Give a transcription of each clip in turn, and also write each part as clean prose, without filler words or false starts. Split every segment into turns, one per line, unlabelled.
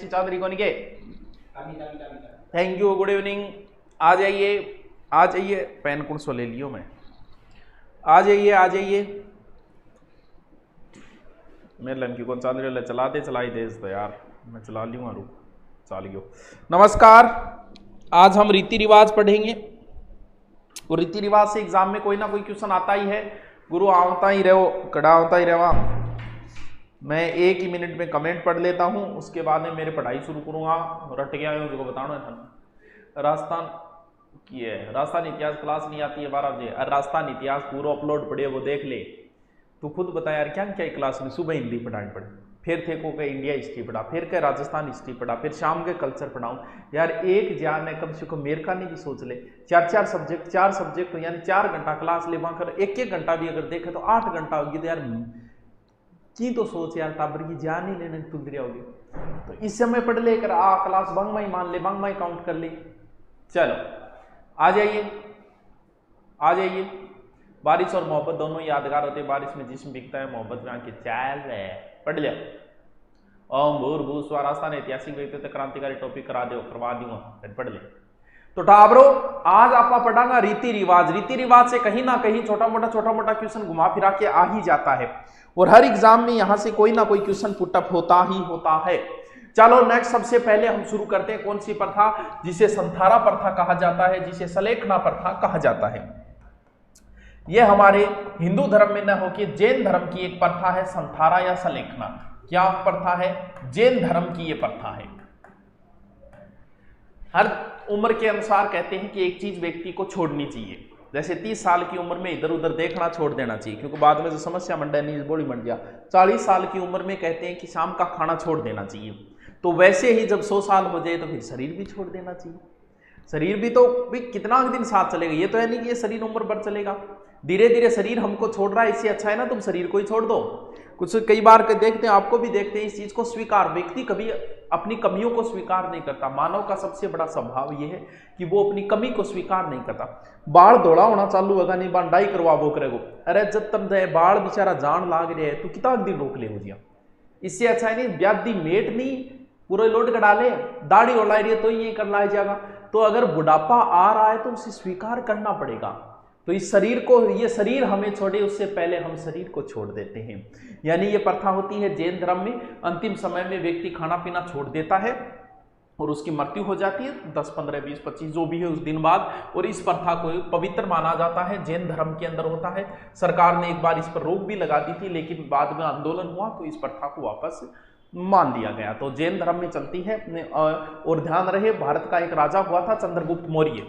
चौधरी को निके thank you, good evening. आ जाइए पेन कौन सो ले लियो मैं। आ जाइए मेरे लड़की को चौधरी चला दे, चलाई दे तो यार मैं चला लूंगा, रुक चल गयो। नमस्कार, आज हम रीति रिवाज पढ़ेंगे और रीति रिवाज से एग्जाम में कोई ना कोई क्वेश्चन आता ही है। गुरु आवता ही रहो, कड़ा होता ही रहा। मैं 1 ही मिनट में कमेंट पढ़ लेता हूं, उसके बाद में मेरे पढ़ाई शुरू करूंगा। रट गया हूं जो बताना था। राजस्थान की है, राजस्थान इतिहास क्लास नहीं आती है 12 बजे। अरे राजस्थान इतिहास पूरा अपलोड पढ़े, वो देख ले। तू खुद बता यार, क्या क्या क्लास में सुबह हिंदी पढ़ानी पड़े, फिर थे को इंडिया हिस्ट्री पढ़ा, फिर क्या राजस्थान हिस्ट्री पढ़ा, फिर शाम के कल्चर पढ़ाऊं। यार एक जान है कम से कम मेरे का नहीं भी सोच ले। 4 सब्जेक्ट यानी 4 घंटा क्लास ले कर 1 घंटा भी अगर देखे तो 8 घंटा होगी। तो यार की तो सोच यार, टाबर की जान ही लेने तुल होगी। तो इस समय पढ़ लेकर क्लास बंग माई मान ले, बंग माई काउंट कर ले। चलो आ जाइए। बारिश और मोहब्बत दोनों यादगार होते हैं। बारिश में जिस्म बिकता है, मोहब्बत में आंखें चाल रहे। पढ़ लिया। ओम भूर्भुव स्व। राजस्थान ऐतिहासिक व्यक्तित्व क्रांतिकारी टॉपिक करवा दूंगा, फिर पढ़ ले। तो टाबरो आज आप पढ़ांगा रीति रिवाज। रीति रिवाज से कहीं ना कहीं छोटा मोटा क्वेश्चन घुमा फिरा के आ ही जाता है और हर एग्जाम में यहां से कोई ना कोई क्वेश्चन पुटअप होता ही होता है। चलो नेक्स्ट, सबसे पहले हम शुरू करते हैं कौन सी प्रथा, जिसे संथारा प्रथा कहा जाता है, जिसे सलेखना प्रथा कहा जाता है। यह हमारे हिंदू धर्म में न होकर जैन धर्म की एक प्रथा है, संथारा या सलेखना। क्या प्रथा है? जैन धर्म की यह प्रथा है। हर उम्र के अनुसार कहते हैं कि एक चीज व्यक्ति को छोड़नी चाहिए। जैसे 30 साल की उम्र में इधर उधर देखना छोड़ देना चाहिए, क्योंकि बाद में जो समस्या मंडनी बॉडी बन गया। 40 साल की उम्र में कहते हैं कि शाम का खाना छोड़ देना चाहिए। तो वैसे ही जब 100 साल हो जाए तो फिर शरीर भी छोड़ देना चाहिए। शरीर भी तो भी कितना दिन साथ चलेगा, ये तो है नहीं कि ये शरीर उम्र भर चलेगा। धीरे धीरे शरीर हमको छोड़ रहा है, इससे अच्छा है ना तुम शरीर को ही छोड़ दो। कुछ कई बार देखते हैं, आपको भी देखते हैं इस चीज को स्वीकार, व्यक्ति कभी अपनी कमियों को स्वीकार नहीं करता। मानव का सबसे बड़ा स्वभाव यह है कि वो अपनी कमी को स्वीकार नहीं करता। बाढ़ दौड़ा होना चालू होगा, नहीं बांडाई करवा वो करेगो। अरे जब तक बाढ़ बेचारा जान लाग रहे है तो कितना दिन रोक ले हो जिया। इससे अच्छा है नहीं ब्यादी मेट नहीं पूरे लोट कटा ले, दाढ़ी उड़ा रही है तो ये कर ला जाएगा। तो अगर बुढ़ापा आ रहा है तो उसे स्वीकार करना पड़ेगा। तो इस शरीर को, ये शरीर हमें छोड़े उससे पहले हम शरीर को छोड़ देते हैं। यानी ये प्रथा होती है जैन धर्म में। अंतिम समय में व्यक्ति खाना पीना छोड़ देता है और उसकी मृत्यु हो जाती है 10, 15, 20, 25 जो भी है उस दिन बाद। और इस प्रथा को पवित्र माना जाता है, जैन धर्म के अंदर होता है। सरकार ने एक बार इस पर रोक भी लगा दी थी, लेकिन बाद में आंदोलन हुआ तो इस प्रथा को वापस मान लिया गया। तो जैन धर्म में चलती है। और ध्यान रहे, भारत का एक राजा हुआ था चंद्रगुप्त मौर्य,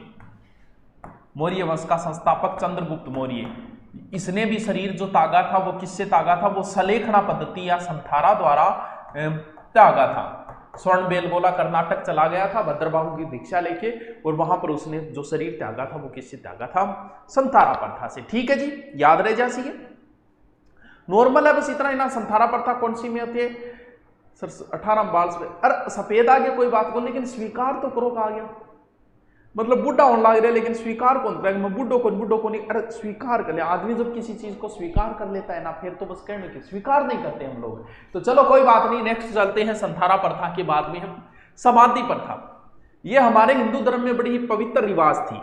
मौर्य वंश का संस्थापक चंद्रगुप्त मौर्य। इसने भी शरीर जो त्यागा था वो किससे त्यागा था? वो सलेखना पद्धति या संथारा द्वारा त्यागा था। स्वर्ण बेलगोला कर्नाटक चला गया था भद्रबाहु की दीक्षा लेके, और वहां पर उसने जो शरीर त्यागा था वो किससे त्यागा था? संथारा प्रथा से। ठीक है जी, याद रह जा सी नॉर्मल है बस इतना ही ना। संथारा प्रथा कौन सी में होती है? सर 18 बाल से। अरे सफेद आ गया कोई बात को, लेकिन स्वीकार तो करो। आ गया मतलब बूढ़ा होने लग रहा है, लेकिन स्वीकार कौन करेगा? मैं बूढ़ो को नहीं। अरे स्वीकार कर ले। आदमी जब किसी चीज को स्वीकार कर लेता है ना, फिर तो बस कहने की स्वीकार नहीं करते हम लोग। तो चलो कोई बात नहीं, नेक्स्ट चलते हैं संथारा प्रथा के बाद में हम समाधि प्रथा। यह हमारे हिंदू धर्म में बड़ी ही पवित्र रिवाज थी,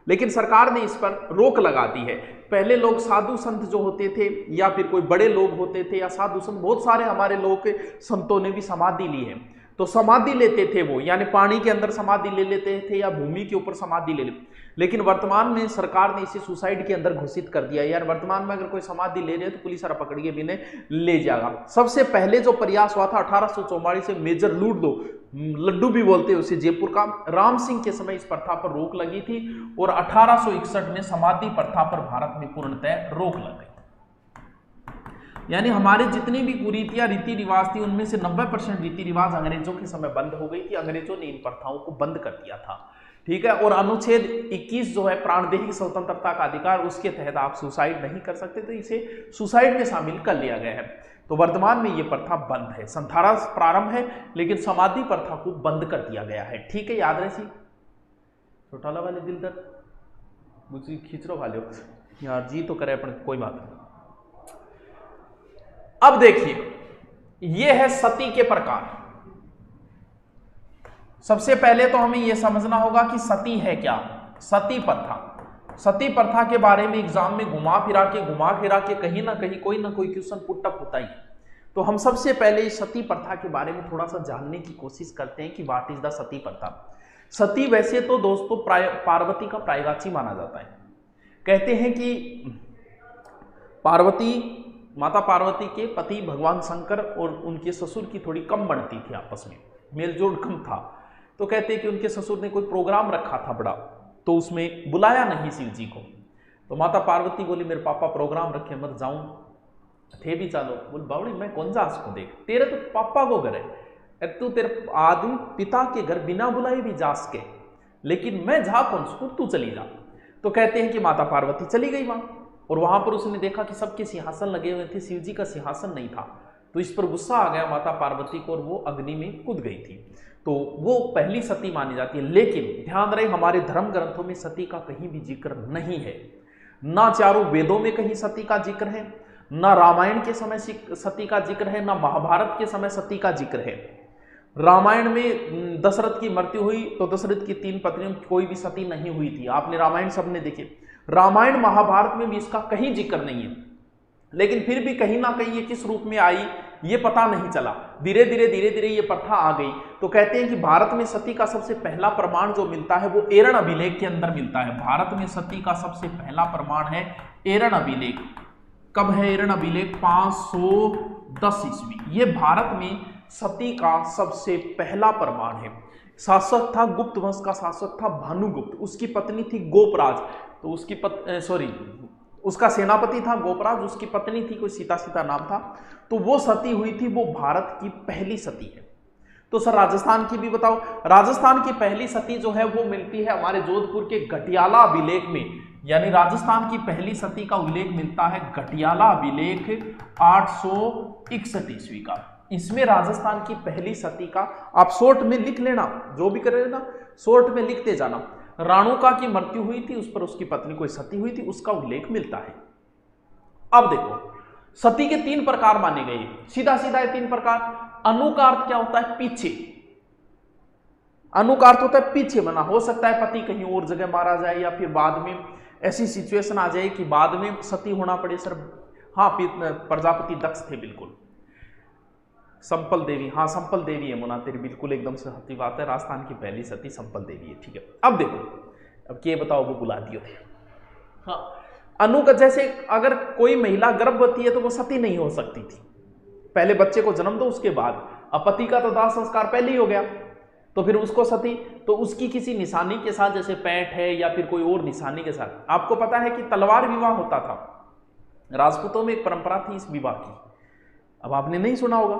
लेकिन सरकार ने इस पर रोक लगा दी है। पहले लोग साधु संत जो होते थे या फिर कोई बड़े लोग होते थे या साधु संत, बहुत सारे हमारे लोग संतों ने भी समाधि ली है। तो समाधि लेते थे वो, यानी पानी के अंदर समाधि ले लेते थे या भूमि के ऊपर समाधि ले लेते। लेकिन वर्तमान में सरकार ने इसे सुसाइड के अंदर घोषित कर दिया। यार वर्तमान में अगर कोई समाधि ले रहे तो पुलिस वाला पकड़ के भी इन्हें ले जाएगा। सबसे पहले जो प्रयास हुआ था 1844 से, मेजर लड्डू भी बोलते हैं उसे, जयपुर का राम सिंह के समय इस प्रथा पर रोक लगी थी और 1861 में समाधि प्रथा पर भारत में पूर्णतः रोक लग गई। यानी हमारे जितनी भी कुरीतियां रीति रिवाज थी उनमें से 90% रीति रिवाज अंग्रेजों के समय बंद हो गई थी। अंग्रेजों ने इन प्रथाओं को बंद कर दिया था। ठीक है। और अनुच्छेद 21 जो है प्राणदेही स्वतंत्रता का अधिकार, उसके तहत आप सुसाइड नहीं कर सकते, तो इसे सुसाइड में शामिल कर लिया गया है। तो वर्तमान में ये प्रथा बंद है। संथारा प्रारंभ है लेकिन समाधि प्रथा को बंद कर दिया गया है। ठीक है, याद रहे सी छोटा वाले दिल दर्द मुझे खींच रो वाले यार जी तो करे अपन, कोई बात नहीं। अब देखिए, यह है सती के प्रकार। सबसे पहले तो हमें यह समझना होगा कि सती है क्या। सती प्रथा, सती प्रथा के बारे में एग्जाम में घुमा फिरा के कहीं ना कहीं कोई ना कोई क्वेश्चन पुटअप होता ही। तो हम सबसे पहले सती प्रथा के बारे में थोड़ा सा जानने की कोशिश करते हैं कि व्हाट इज द सती प्रथा। सती वैसे तो दोस्तों पार्वती का प्रायगाची माना जाता है। कहते हैं कि माता पार्वती के पति भगवान शंकर और उनके ससुर की थोड़ी कम बनती थी, आपस में मेलजोल कम था। तो कहते हैं कि उनके ससुर ने कोई प्रोग्राम रखा था बड़ा, तो उसमें बुलाया नहीं शिव जी को। तो माता पार्वती बोली मेरे पापा प्रोग्राम रखे मत जाऊं, थे भी चालो। बोल बावड़ी मैं कौन जा उसको देख, तेरे तो पापा को घर है, तू तेरे आदमी पिता के घर बिना बुलाए भी जा सके, लेकिन मैं जा कौन सू, तू चली जा। तो कहते हैं कि माता पार्वती चली गई वहां, और वहां पर उसने देखा कि सबके सिंहासन लगे हुए थे, शिव जी का सिंहासन नहीं था। तो इस पर गुस्सा आ गया माता पार्वती को और वो अग्नि में कूद गई थी। तो वो पहली सती मानी जाती है। लेकिन ध्यान रहे हमारे धर्म ग्रंथों में सती का कहीं भी जिक्र नहीं है, ना चारों वेदों में कहीं सती का जिक्र है, ना रामायण के समय सती का जिक्र है, ना महाभारत के समय सती का जिक्र है। रामायण में दशरथ की मृत्यु हुई तो दशरथ की 3 पत्नियों में कोई भी सती नहीं हुई थी। आपने रामायण सबने देखे, रामायण महाभारत में भी इसका कहीं जिक्र नहीं है। लेकिन फिर भी कहीं ना कहीं ये किस रूप में आई ये पता नहीं चला। धीरे धीरे ये प्रथा आ गई। तो कहते हैं कि भारत में सती का सबसे पहला प्रमाण जो मिलता है वो एरण अभिलेख के अंदर मिलता है। भारत में सती का सबसे पहला प्रमाण है एरण अभिलेख। कब है एरण अभिलेख? 510 ईस्वी। ये भारत में सती का सबसे पहला प्रमाण है। शासक था गुप्त वंश का शासक था भानुगुप्त, उसकी पत्नी थी गोपराज। तो उसकी उसका सेनापति था गोपराज, उसकी पत्नी थी कोई सीता नाम था। तो वो सती हुई थी, वो भारत की पहली सती है। तो सर राजस्थान की भी बताओ। राजस्थान की पहली सती जो है वो मिलती है हमारे जोधपुर के घटियाला अभिलेख में, यानी राजस्थान की पहली सती का उल्लेख मिलता है घटियाला अभिलेख 861 ईस्वी का। इसमें राजस्थान की पहली सती का, आप शॉर्ट में लिख लेना, जो भी कर लेना शॉर्ट में लिखते जाना, राणुका की मृत्यु हुई थी, उस पर उसकी पत्नी कोई सती हुई थी, उसका उल्लेख मिलता है। अब देखो सती के 3 प्रकार माने गए, सीधा सीधा है 3 प्रकार। अनु का अर्थ क्या होता है? पीछे। अनु का अर्थ होता है पीछे बना। हो सकता है पति कहीं और जगह मारा जाए, या फिर बाद में ऐसी सिचुएशन आ जाए कि बाद में सती होना पड़े। सर हाँ, प्रजापति दक्ष थे, बिल्कुल। संपल देवी, हाँ संपल देवी है मुना, तेरी बिल्कुल एकदम से सही बात है। राजस्थान की पहली सती संपल देवी है, ठीक है। अब देखो, अब ये बताओ वो बुला दियो थे। हाँ, अनु का जैसे अगर कोई महिला गर्भवती है तो वो सती नहीं हो सकती थी, पहले बच्चे को जन्म दो उसके बाद। अब पति का तो दाह संस्कार पहले ही हो गया, तो फिर उसको सती, तो उसकी किसी निशानी के साथ, जैसे पैंट है या फिर कोई और निशानी के साथ। आपको पता है कि तलवार विवाह होता था, राजपूतों में एक परंपरा थी इस विवाह की। अब आपने नहीं सुना होगा।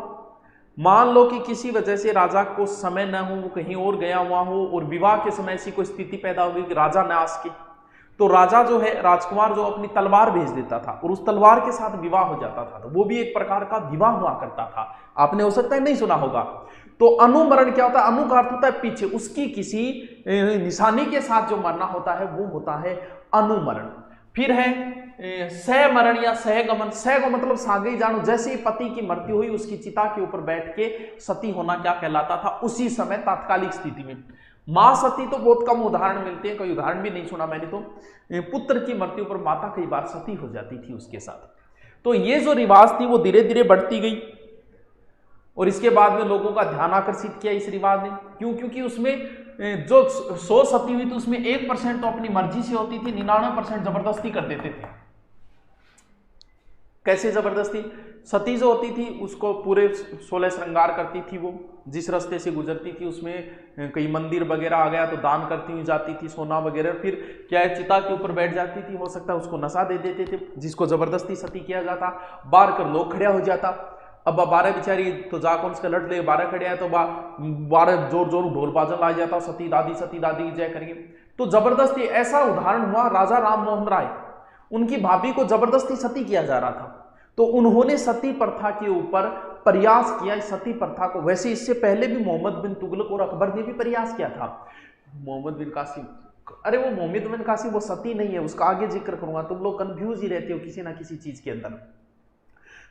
मान लो कि किसी वजह से राजा को समय न हो, वो कहीं और गया हुआ हो, और विवाह के समय ऐसी कोई स्थिति पैदा होगी कि राजा न आ सके, तो राजा जो है, राजकुमार जो अपनी तलवार भेज देता था और उस तलवार के साथ विवाह हो जाता था। तो वो भी एक प्रकार का विवाह हुआ करता था। आपने हो सकता है नहीं सुना होगा। तो अनुमरण क्या होता है? अनु का अर्थ होता है पीछे, उसकी किसी निशानी के साथ जो मरना होता है वो होता है अनुमरण। फिर है सहमरण या सहगमन। सह को मतलब सागे जानो, जैसे ही पति की मृत्यु हुई उसकी चिता के ऊपर बैठ के सती होना क्या कहलाता था उसी समय, तात्कालिक स्थिति में। मां सती तो बहुत कम उदाहरण मिलते हैं, कोई उदाहरण भी नहीं सुना मैंने। तो पुत्र की मृत्यु पर माता कई बार सती हो जाती थी उसके साथ। तो ये जो रिवाज थी वो धीरे धीरे बढ़ती गई, और इसके बाद में लोगों का ध्यान आकर्षित किया इस रिवाज ने। क्यों? क्योंकि उसमें जो 100 सती हुई थी उसमें 1% तो अपनी मर्जी से होती थी, 99% जबरदस्ती कर देते थे। कैसे जबरदस्ती? सती जो होती थी उसको पूरे 16 श्रृंगार करती थी, वो जिस रास्ते से गुजरती थी उसमें कई मंदिर वगैरह आ गया तो दान करती हुई जाती थी, सोना वगैरह। फिर क्या है, चिता के ऊपर बैठ जाती थी, हो सकता है उसको नशा दे देते थे, जिसको जबरदस्ती सती किया जाता। बार कर लोग खड़ा हो जाता। अब 12 बेचारी तो जाकर उसका लट ले, 12 खड़े हैं तो 12 जोर जोर ढोल बाजन ला जाता, सती दादी जय करेंगे। तो जबरदस्ती, ऐसा उदाहरण हुआ राजा राम मोहन राय, उनकी भाभी को जबरदस्ती सती किया जा रहा था, तो उन्होंने सती प्रथा के ऊपर प्रयास किया, सती प्रथा को। वैसे इससे पहले भी मोहम्मद बिन तुगलक और अकबर ने भी प्रयास किया था। मोहम्मद बिन कासिम, अरे वो मोहम्मद बिन कासिम वो सती नहीं है, उसका आगे जिक्र करूंगा, तुम लोग कंफ्यूज ही रहते हो किसी ना किसी चीज के अंदर।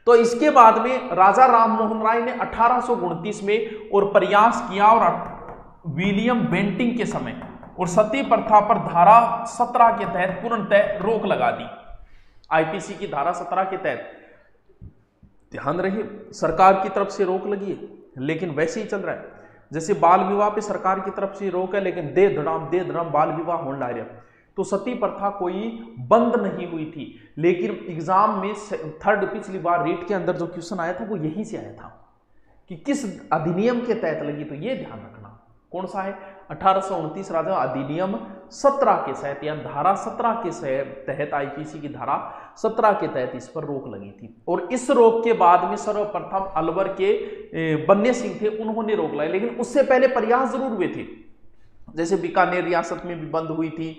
तो इसके बाद में राजा राम मोहन राय ने 1829 में और प्रयास किया, और विलियम बेंटिंग के समय और सती प्रथा पर धारा 17 के तहत पूर्णतः रोक लगा दी। आईपीसी की धारा 17 के तहत ध्यान रहे सरकार की तरफ से रोक लगी है, लेकिन वैसे ही चल रहा है। जैसे बाल विवाह पे सरकार की तरफ से रोक है, लेकिन दे धड़ाम बाल विवाह होने लग रहा। तो सती प्रथा कोई बंद नहीं हुई थी, लेकिन एग्जाम में थर्ड पिछली बार रीट के अंदर जो क्वेश्चन आया था वो यहीं से आया था कि किस अधिनियम के तहत लगी। तो ये ध्यान रखना कौन सा है, 1829 राजा अधिनियम 17 के तहत या धारा 17 के तहत, आईपीसी की धारा 17 के तहत इस पर रोक लगी थी। और इस रोक के बाद में सर्वप्रथम अलवर के बन्ने सिंह थे, उन्होंने रोक लाई, लेकिन उससे पहले प्रयास जरूर हुए थे। जैसे बीकानेर रियासत में भी बंद हुई थी,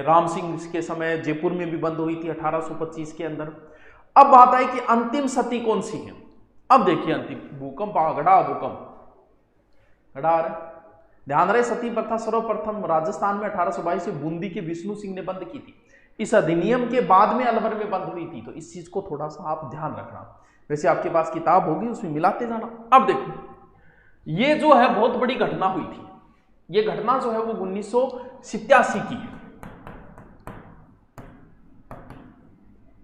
राम सिंह के समय जयपुर में भी बंद हुई थी 1825 के अंदर। अब बात है कि अंतिम सती कौन सी है। अब देखिए अंतिम भूकंप आगड़ा भूकंप गड़ा, ध्यान रहे सती प्रथा सर्वप्रथम राजस्थान में 1822 से बूंदी के विष्णु सिंह ने बंद की थी। इस अधिनियम के बाद में अलवर में बंद हुई थी। तो इस चीज को थोड़ा सा आप ध्यान रखना। वैसे आपके पास किताब होगी उसमें मिलाते जाना। अब देखो ये जो है बहुत बड़ी घटना हुई थी। ये घटना जो है वो 1987 की है।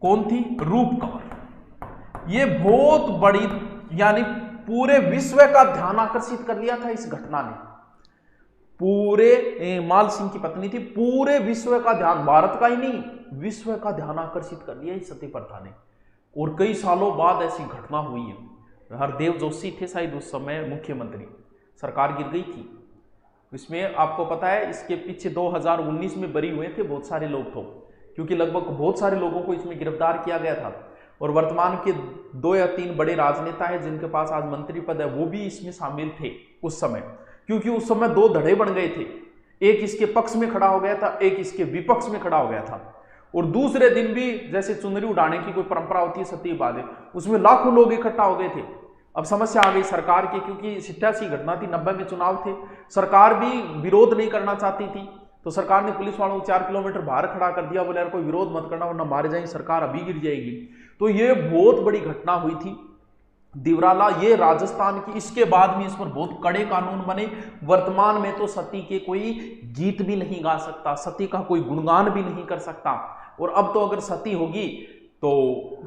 कौन थी, रूप कंवर। ये बहुत बड़ी यानी पूरे विश्व का ध्यान आकर्षित कर लिया था इस घटना ने। पूरे माल सिंह की पत्नी थी, पूरे विश्व का ध्यान, भारत का ही नहीं विश्व का ध्यान आकर्षित कर लिया इस सती प्रथा ने। और कई सालों बाद ऐसी घटना हुई है। हरदेव जोशी थे शायद उस समय मुख्यमंत्री, सरकार गिर गई थी। इसमें आपको पता है इसके पीछे 2019 में बरी हुए थे बहुत सारे लोग, तो क्योंकि लगभग बहुत सारे लोगों को इसमें गिरफ्तार किया गया था। और वर्तमान के 2 या 3 बड़े राजनेता हैं जिनके पास आज मंत्री पद है, वो भी इसमें शामिल थे उस समय, क्योंकि उस समय 2 धड़े बन गए थे। एक इसके पक्ष में खड़ा हो गया था, एक इसके विपक्ष में खड़ा हो गया था। और दूसरे दिन भी जैसे चुनरी उड़ाने की कोई परंपरा होती है सतीवाद, उसमें लाखों लोग इकट्ठा हो गए थे। अब समस्या आ गई सरकार की, क्योंकि 87 घटना थी, 90 में चुनाव थे, सरकार भी विरोध नहीं करना चाहती थी। तो सरकार ने पुलिस वालों को 4 किलोमीटर बाहर खड़ा कर दिया, बोले यार कोई विरोध मत करना वरना मारे जाएंगे, सरकार अभी गिर जाएगी। तो ये बहुत बड़ी घटना हुई थी दिवराला, ये राजस्थान की। इसके बाद में इस पर बहुत कड़े कानून बने। वर्तमान में तो सती के कोई गीत भी नहीं गा सकता, सती का कोई गुणगान भी नहीं कर सकता। और अब तो अगर सती होगी तो,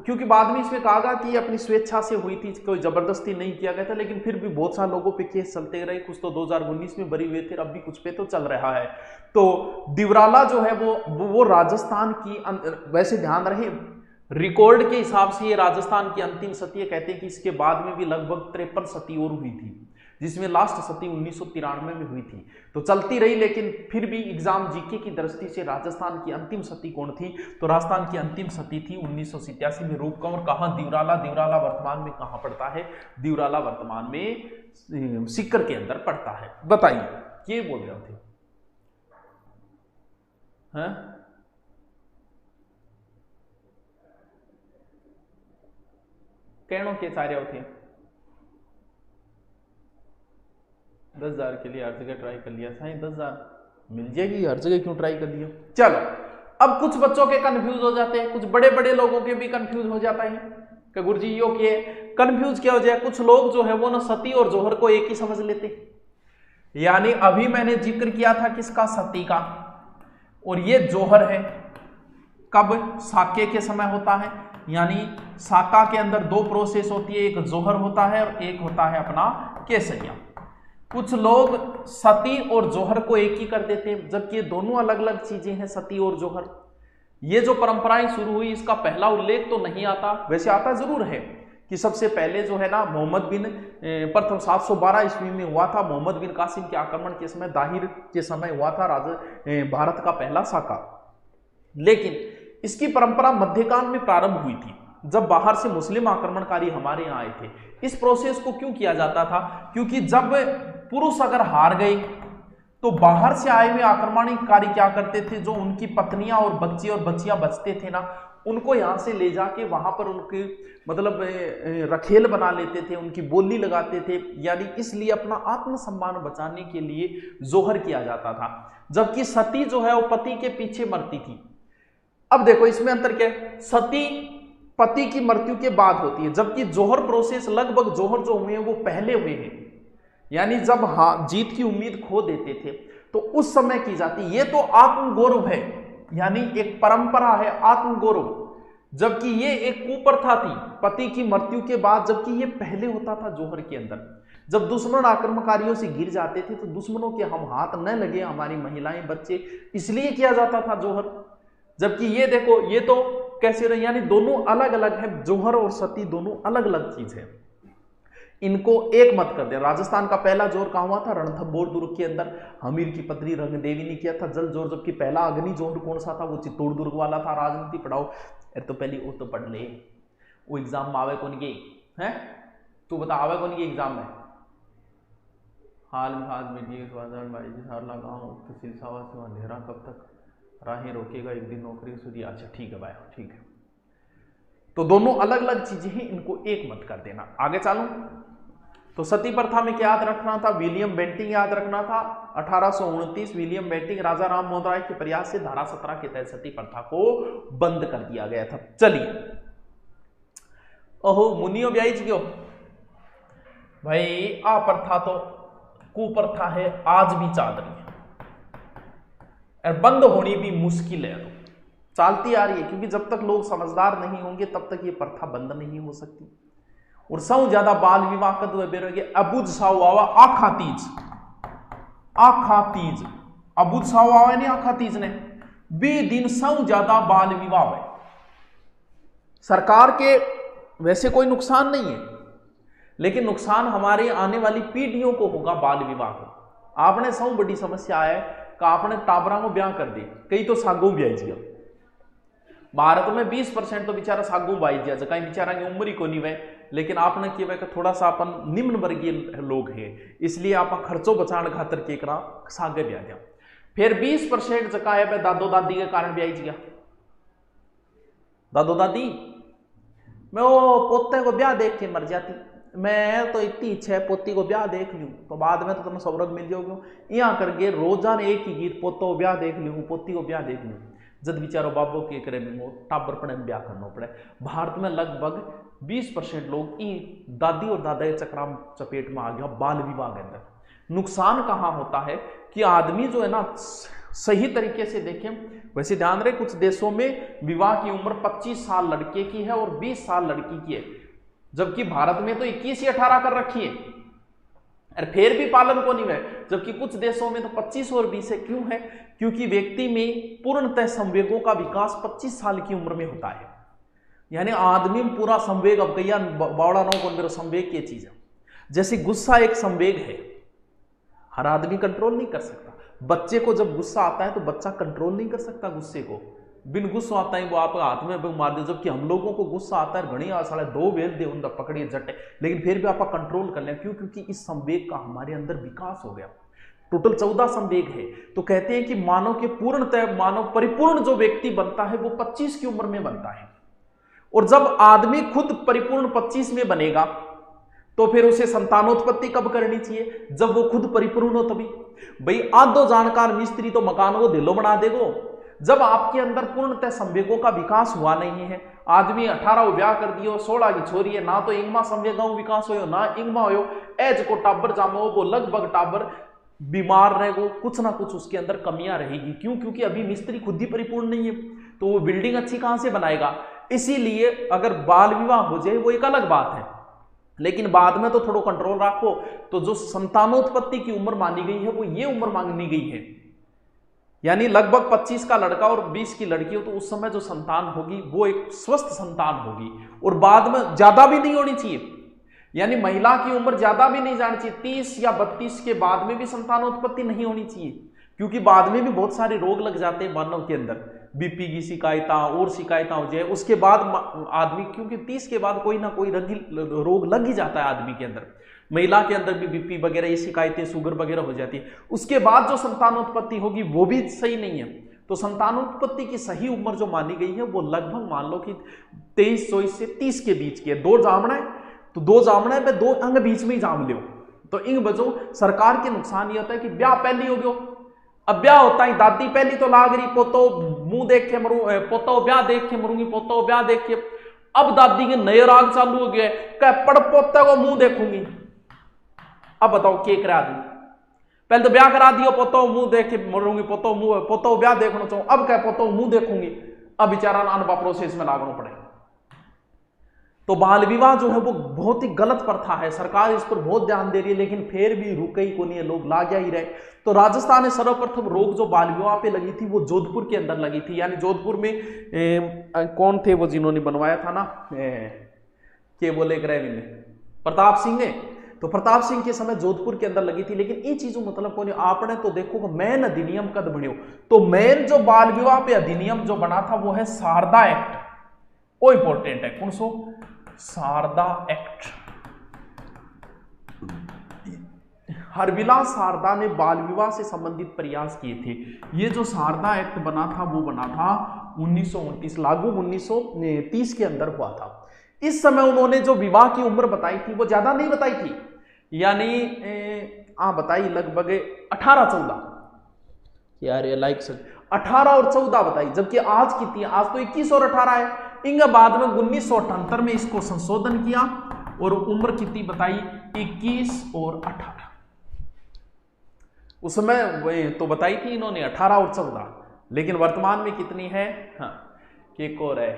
क्योंकि बाद में इसमें कहा गया कि अपनी स्वेच्छा से हुई थी, कोई जबरदस्ती नहीं किया गया था, लेकिन फिर भी बहुत सारे लोगों पे केस चलते रहे। कुछ तो 2019 में बरी हुए थे, अब भी कुछ पे तो चल रहा है। तो दिवराला जो है वो राजस्थान की, वैसे ध्यान रहे रिकॉर्ड के हिसाब से ये राजस्थान की अंतिम सती है। कहते हैं कि इसके बाद में भी लगभग 53 सती और हुई थी, जिसमें लास्ट सती 1993 में हुई थी। तो चलती रही, लेकिन फिर भी एग्जाम जीके की दृष्टि से राजस्थान की अंतिम सती कौन थी, तो राजस्थान की अंतिम सती थी 1987 में रूप कंवर। कहां, दिवराला। दिवराला वर्तमान में कहां पड़ता है, दिवराला वर्तमान में सीकर के अंदर पड़ता है। बताइए ये बोल रहे थे हैं? कहनो के सारे होते 10,000 के लिए हर जगह ट्राई कर लिया, साईं 10,000 मिल जाएगी, हर जगह क्यों ट्राई कर लिया। चलो अब कुछ बच्चों के कंफ्यूज हो जाते हैं, कुछ बड़े बड़े लोगों के भी कंफ्यूज हो जाता है कि गुरुजी यो के कंफ्यूज क्या हो जाए। कुछ लोग जो है वो ना सती और जोहर को एक ही समझ लेते, यानी अभी मैंने जिक्र किया था किसका, सती का, और ये जोहर है कब, साके के समय होता है। यानी साका के अंदर 2 प्रोसेस होती है, एक जोहर होता है और एक होता है अपना केसरिया। कुछ लोग सती और जोहर को एक ही कर देते हैं, जबकि ये दोनों अलग अलग चीजें हैं, सती और जोहर। ये जो परंपराएं शुरू हुई इसका पहला उल्लेख तो नहीं आता, वैसे आता जरूर है कि सबसे पहले जो है ना मोहम्मद बिन प्रथम 712 ईस्वी में हुआ था, मोहम्मद बिन कासिम के आक्रमण के समय, दाहिर के समय हुआ था भारत का पहला साका। लेकिन इसकी परंपरा मध्यकाल में प्रारंभ हुई थी, जब बाहर से मुस्लिम आक्रमणकारी हमारे यहाँ आए थे। इस प्रोसेस को क्यों किया जाता था, क्योंकि जब पुरुष अगर हार गए तो बाहर से आए हुए आक्रमणकारी क्या करते थे, जो उनकी पत्नियां और बच्चियां बचते थे ना, उनको यहाँ से ले जाके वहां पर उनके मतलब रखेल बना लेते थे, उनकी बोली लगाते थे। यानी इसलिए अपना आत्मसम्मान बचाने के लिए जोहर किया जाता था, जबकि सती जो है वो पति के पीछे मरती थी। अब देखो इसमें अंतर क्या है, सती पति की मृत्यु के बाद होती है, जबकि जोहर प्रोसेस लगभग जोहर जो हुए हैं वो पहले हुए हैं। यानी जब जीत की उम्मीद खो देते थे तो उस समय की जाती। ये तो आत्मगौरव है, यानी एक परंपरा है आत्मगौरव, जबकि ये एक कुप्रथा थी पति की मृत्यु के बाद, जबकि ये पहले होता था जौहर के अंदर। जब दुश्मन आक्रमणकारियों से गिर जाते थे तो दुश्मनों के हम हाथ न लगे, हमारी महिलाएं बच्चे, इसलिए किया जाता था जौहर। जबकि ये देखो, ये तो कैसे रहे, यानी दोनों अलग अलग है, जौहर और सती दोनों अलग अलग चीज है, इनको एक मत कर दे। राजस्थान का पहला जोर कहां हुआ था? रणथंभौर दुर्ग के अंदर हमीर की पत्नी रंगदेवी ने किया था जल जोर। जबकि पहला अग्नि जोर कौन सा था? वो चित्तौड़ दुर्ग वाला था। राजनीति पढ़ाओ तो पहले वो तो पढ़ ले, वो एग्जाम में आवे कौन के हैं? तू बता, आवे कौन के एग्जाम में? हाल में हाथ मीडिया तहसील सावा अंधेरा कब तक राहें रोकेगा, एक दिन नौकरी सूरी। अच्छा ठीक है भाई, ठीक है। तो दोनों अलग अलग चीजें हैं, इनको एक मत कर देना। आगे चलूं तो सती प्रथा में क्या याद रखना था? विलियम बेंटिंग याद रखना था। 1829 विलियम बेंटिंग राजा राम मोहन राय के प्रयास से धारा 17 के तहत सती प्रथा को बंद कर दिया गया था। चलिए, ओहो मुनियो ब्याज क्यों भाई, आ प्रथा तो कुप्रथा है, आज भी चल रही है और बंद होनी भी मुश्किल है, तो चलती आ रही है, क्योंकि जब तक लोग समझदार नहीं होंगे तब तक ये प्रथा बंद नहीं हो सकती। और सौ ज्यादा बाल विवाह कद हुए बेरोगे अबुझ साव आवा आखा तीज, आखा तीज अबुझ साव आवा नहीं, आखा तीज ने बे दिन सौ ज्यादा बाल विवाह है। सरकार के वैसे कोई नुकसान नहीं है, लेकिन नुकसान हमारे आने वाली पीढ़ियों को होगा बाल विवाह को। आपने सौ बड़ी समस्या है कि आपने टाबरा को ब्याह कर दी, कई तो सागो ब्याह जिया। भारत में 20% तो बेचारा सागू बाई दिया, कहीं बेचारा की उम्र ही को नहीं वह, लेकिन आपने किया कि थोड़ा सा अपन निम्न वर्गीय लोग हैं, इसलिए आप खर्चों बचाने खातर के करा सागे ब्याह दिया। फिर 20% जका है दादो दादी के कारण ब्याह गया। दादो दादी मैं वो पोते को ब्याह देख के मर जाती, मैं तो इतनी इच्छा है पोती को ब्याह देख लूं, तो बाद में तो तुम्हें सौरभ मिल जाओगे। यहाँ करके रोजाना एक ही गीत, पोतो ब्याह देख लूं, पोती को ब्याह देख लूं। जब बेचारो बाबो के करे टाबर पड़े ब्याह करना पड़े। भारत में लगभग 20% लोग दादी और दादा के चक्रा चपेट में आ गया बाल विवाह के अंदर। नुकसान कहाँ होता है कि आदमी जो है ना, सही तरीके से देखें, वैसे ध्यान रहे कुछ देशों में विवाह की उम्र 25 साल लड़के की है और 20 साल लड़की की है, जबकि भारत में तो 21 या 18 कर रखी है, और फिर भी पालन को नहीं है। जबकि कुछ देशों में तो 25 और 20 है। क्यों है? क्योंकि व्यक्ति में पूर्णतः संवेगों का विकास 25 साल की उम्र में होता है। यानी आदमी में पूरा संवेग, अब कहिया बावड़ा नौ को मेरा संवेग की चीज है। जैसे गुस्सा एक संवेग है, हर आदमी कंट्रोल नहीं कर सकता। बच्चे को जब गुस्सा आता है तो बच्चा कंट्रोल नहीं कर सकता गुस्से को, बिन गुस्सा आता है वो आप हाथ में मार दे। जबकि हम लोगों को गुस्सा आता है घनी साले दो बेल दे उनका पकड़िए जटे, लेकिन फिर भी आप कंट्रोल कर लें। क्यों? क्योंकि इस संवेग का हमारे अंदर विकास हो गया। टोटल 14 संवेग है। तो कहते हैं कि मानव के पूर्णतः, मानव परिपूर्ण जो व्यक्ति बनता है वो 25 की उम्र में बनता है। और जब आदमी खुद परिपूर्ण 25 में बनेगा तो फिर उसे संतानोत्पत्ति कब करनी चाहिए? जब वो खुद परिपूर्ण हो तभी। भाई आधो जानकार मिस्त्री तो मकान को दिलो बना देगो। जब आपके अंदर पूर्णतः संवेगों का विकास हुआ नहीं है, आदमी 18 ब्याह कर दियो, 16 की छोरी है, ना तो इंगमा संवेगों विकास हो ना इंगमा हो, एज को टाबर जामो वो लगभग टाबर बीमार रहेगो, कुछ ना कुछ उसके अंदर कमियां रहेगी। क्यों? क्योंकि अभी मिस्त्री खुद ही परिपूर्ण नहीं है, तो वो बिल्डिंग अच्छी कहां से बनाएगा? इसीलिए अगर बाल विवाह हो जाए वो एक अलग बात है, लेकिन बाद में तो थोड़ा कंट्रोल रखो। तो जो संतानोत्पत्ति की उम्र मानी गई है वो ये उम्र मांगनी गई है, यानी लगभग 25 का लड़का और 20 की लड़की हो, तो उस समय जो संतान होगी वो एक स्वस्थ संतान होगी। और बाद में ज्यादा भी नहीं होनी चाहिए, यानी महिला की उम्र ज्यादा भी नहीं जानी चाहिए। 30 या 32 के बाद में भी संतानोत्पत्ति नहीं होनी चाहिए, क्योंकि बाद में भी बहुत सारे रोग लग जाते हैं मानव के अंदर, बीपी की शिकायतें और शिकायतें हो जाए उसके बाद आदमी, क्योंकि 30 के बाद कोई ना कोई रोग लग ही जाता है आदमी के अंदर। महिला के अंदर भी बीपी वगैरह ये शिकायतें, शुगर वगैरह हो जाती है। उसके बाद जो संतानोत्पत्ति होगी वो भी सही नहीं है। तो संतानोत्पत्ति की सही उम्र जो मानी गई है वो लगभग मान लो कि 23-24 से 30 के बीच की है। 2 जामना है तो 2 जामना है, 2 अंग बीच में ही जाम लो, तो इंग बचो। सरकार के नुकसान ये होता है कि ब्याह पहली हो गयो, अब ब्याह होता है दादी पहली तो लाग रही, पोतो मुंह देख के मरू, पोतो ब्याह देख के मरूंगी, पोतो ब्याह देख के। अब दादी के नए राग चालू हो गए, कह पड़ पोते को मुंह देखूंगी। अब बताओ के करा दी? पहले तो ब्याह करा दियो, पोतो मुंह देख के मरूंगी, पोतो ब्याह देखना चाहूं, अब क्या पोतो मुंह देखूंगी, अब बेचारा अनबा प्रोसेस में लागना पड़ेगा। तो बाल विवाह जो है वो बहुत ही गलत प्रथा है, सरकार इस पर बहुत ध्यान दे रही है, लेकिन फिर भी रुके ही को नहीं है, लोग लाग ही रहे। तो राजस्थान में सर्वप्रथम रोक जो बाल विवाह पे लगी थी वो जोधपुर के अंदर लगी थी, यानी जोधपुर में कौन थे वो जिन्होंने बनवाया था ना, के बोले प्रताप सिंह ने। तो प्रताप सिंह के समय जोधपुर के अंदर लगी थी, लेकिन ये चीजों मतलब कौन, आपने तो देखो मेन अधिनियम कद बन्यो, तो मेन जो बाल विवाह पे अधिनियम जो बना था वो है शारदा एक्ट, वो इंपॉर्टेंट है। कौन सो? शारदा एक्ट। हरविलास शारदा ने बाल विवाह से संबंधित प्रयास किए थे। ये जो शारदा एक्ट बना था वो बना था 1929, लागू 1930 के अंदर हुआ था। इस समय उन्होंने जो विवाह की उम्र बताई थी वो ज्यादा नहीं बताई थी, यानी बताई लगभग 18-14, यार ये लाइक 18 और 14 बताई, जबकि आज कितनी है? आज तो 21 और 18 है। इंगे बाद में 1978 में इसको संशोधन किया और उम्र कितनी बताई? 21 और 18। उस समय तो बताई थी इन्होंने 18 और 14, लेकिन वर्तमान में कितनी है? हाँ, एक और है,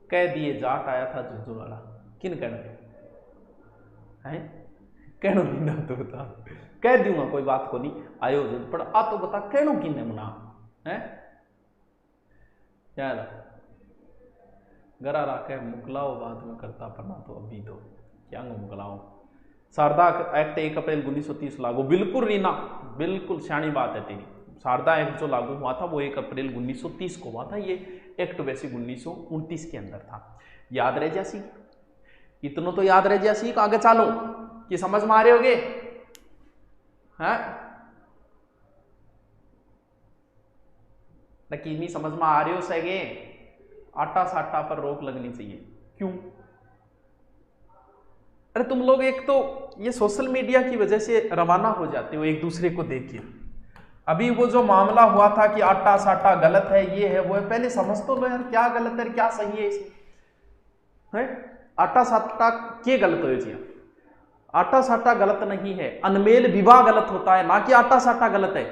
कह दिए जाट आया था जुजू वाला, किन कहना है? कहनो ना तो बता, कह दूंगा कोई बात को नहीं, आयोजन पर आ तो बता कहनो किन्ने मना है? क्या गरा राके मुकलाओ बाद में करता पड़ना, तो अभी तो क्या मुकलाओ। शारदा एक्ट 1 अप्रैल 1930 लागू, बिल्कुल रीना, बिल्कुल सियाणी बात है तेरी। शारदा एक्ट जो लागू हुआ था वो 1 अप्रैल 1930 को हुआ था। ये एक्ट वैसे 1929 के अंदर था। याद रह जैसी, इतना तो याद रह जैसी, आगे चलो कि समझ में आ रहे होगे? हैं नकीनी समझ में आ रहे हो सगे? आटा साटा पर रोक लगनी चाहिए। क्यों? अरे तुम लोग एक तो ये सोशल मीडिया की वजह से रवाना हो जाते हो एक दूसरे को देख के। अभी वो जो मामला हुआ था कि आटा साटा गलत है, ये है वो है, पहले समझ तो लो यार क्या गलत है क्या सही है इसमें। आटा साटा के गलत हो जी? आटा साटा गलत नहीं है, अनमेल विवाह गलत होता है, ना कि आटा साटा गलत है।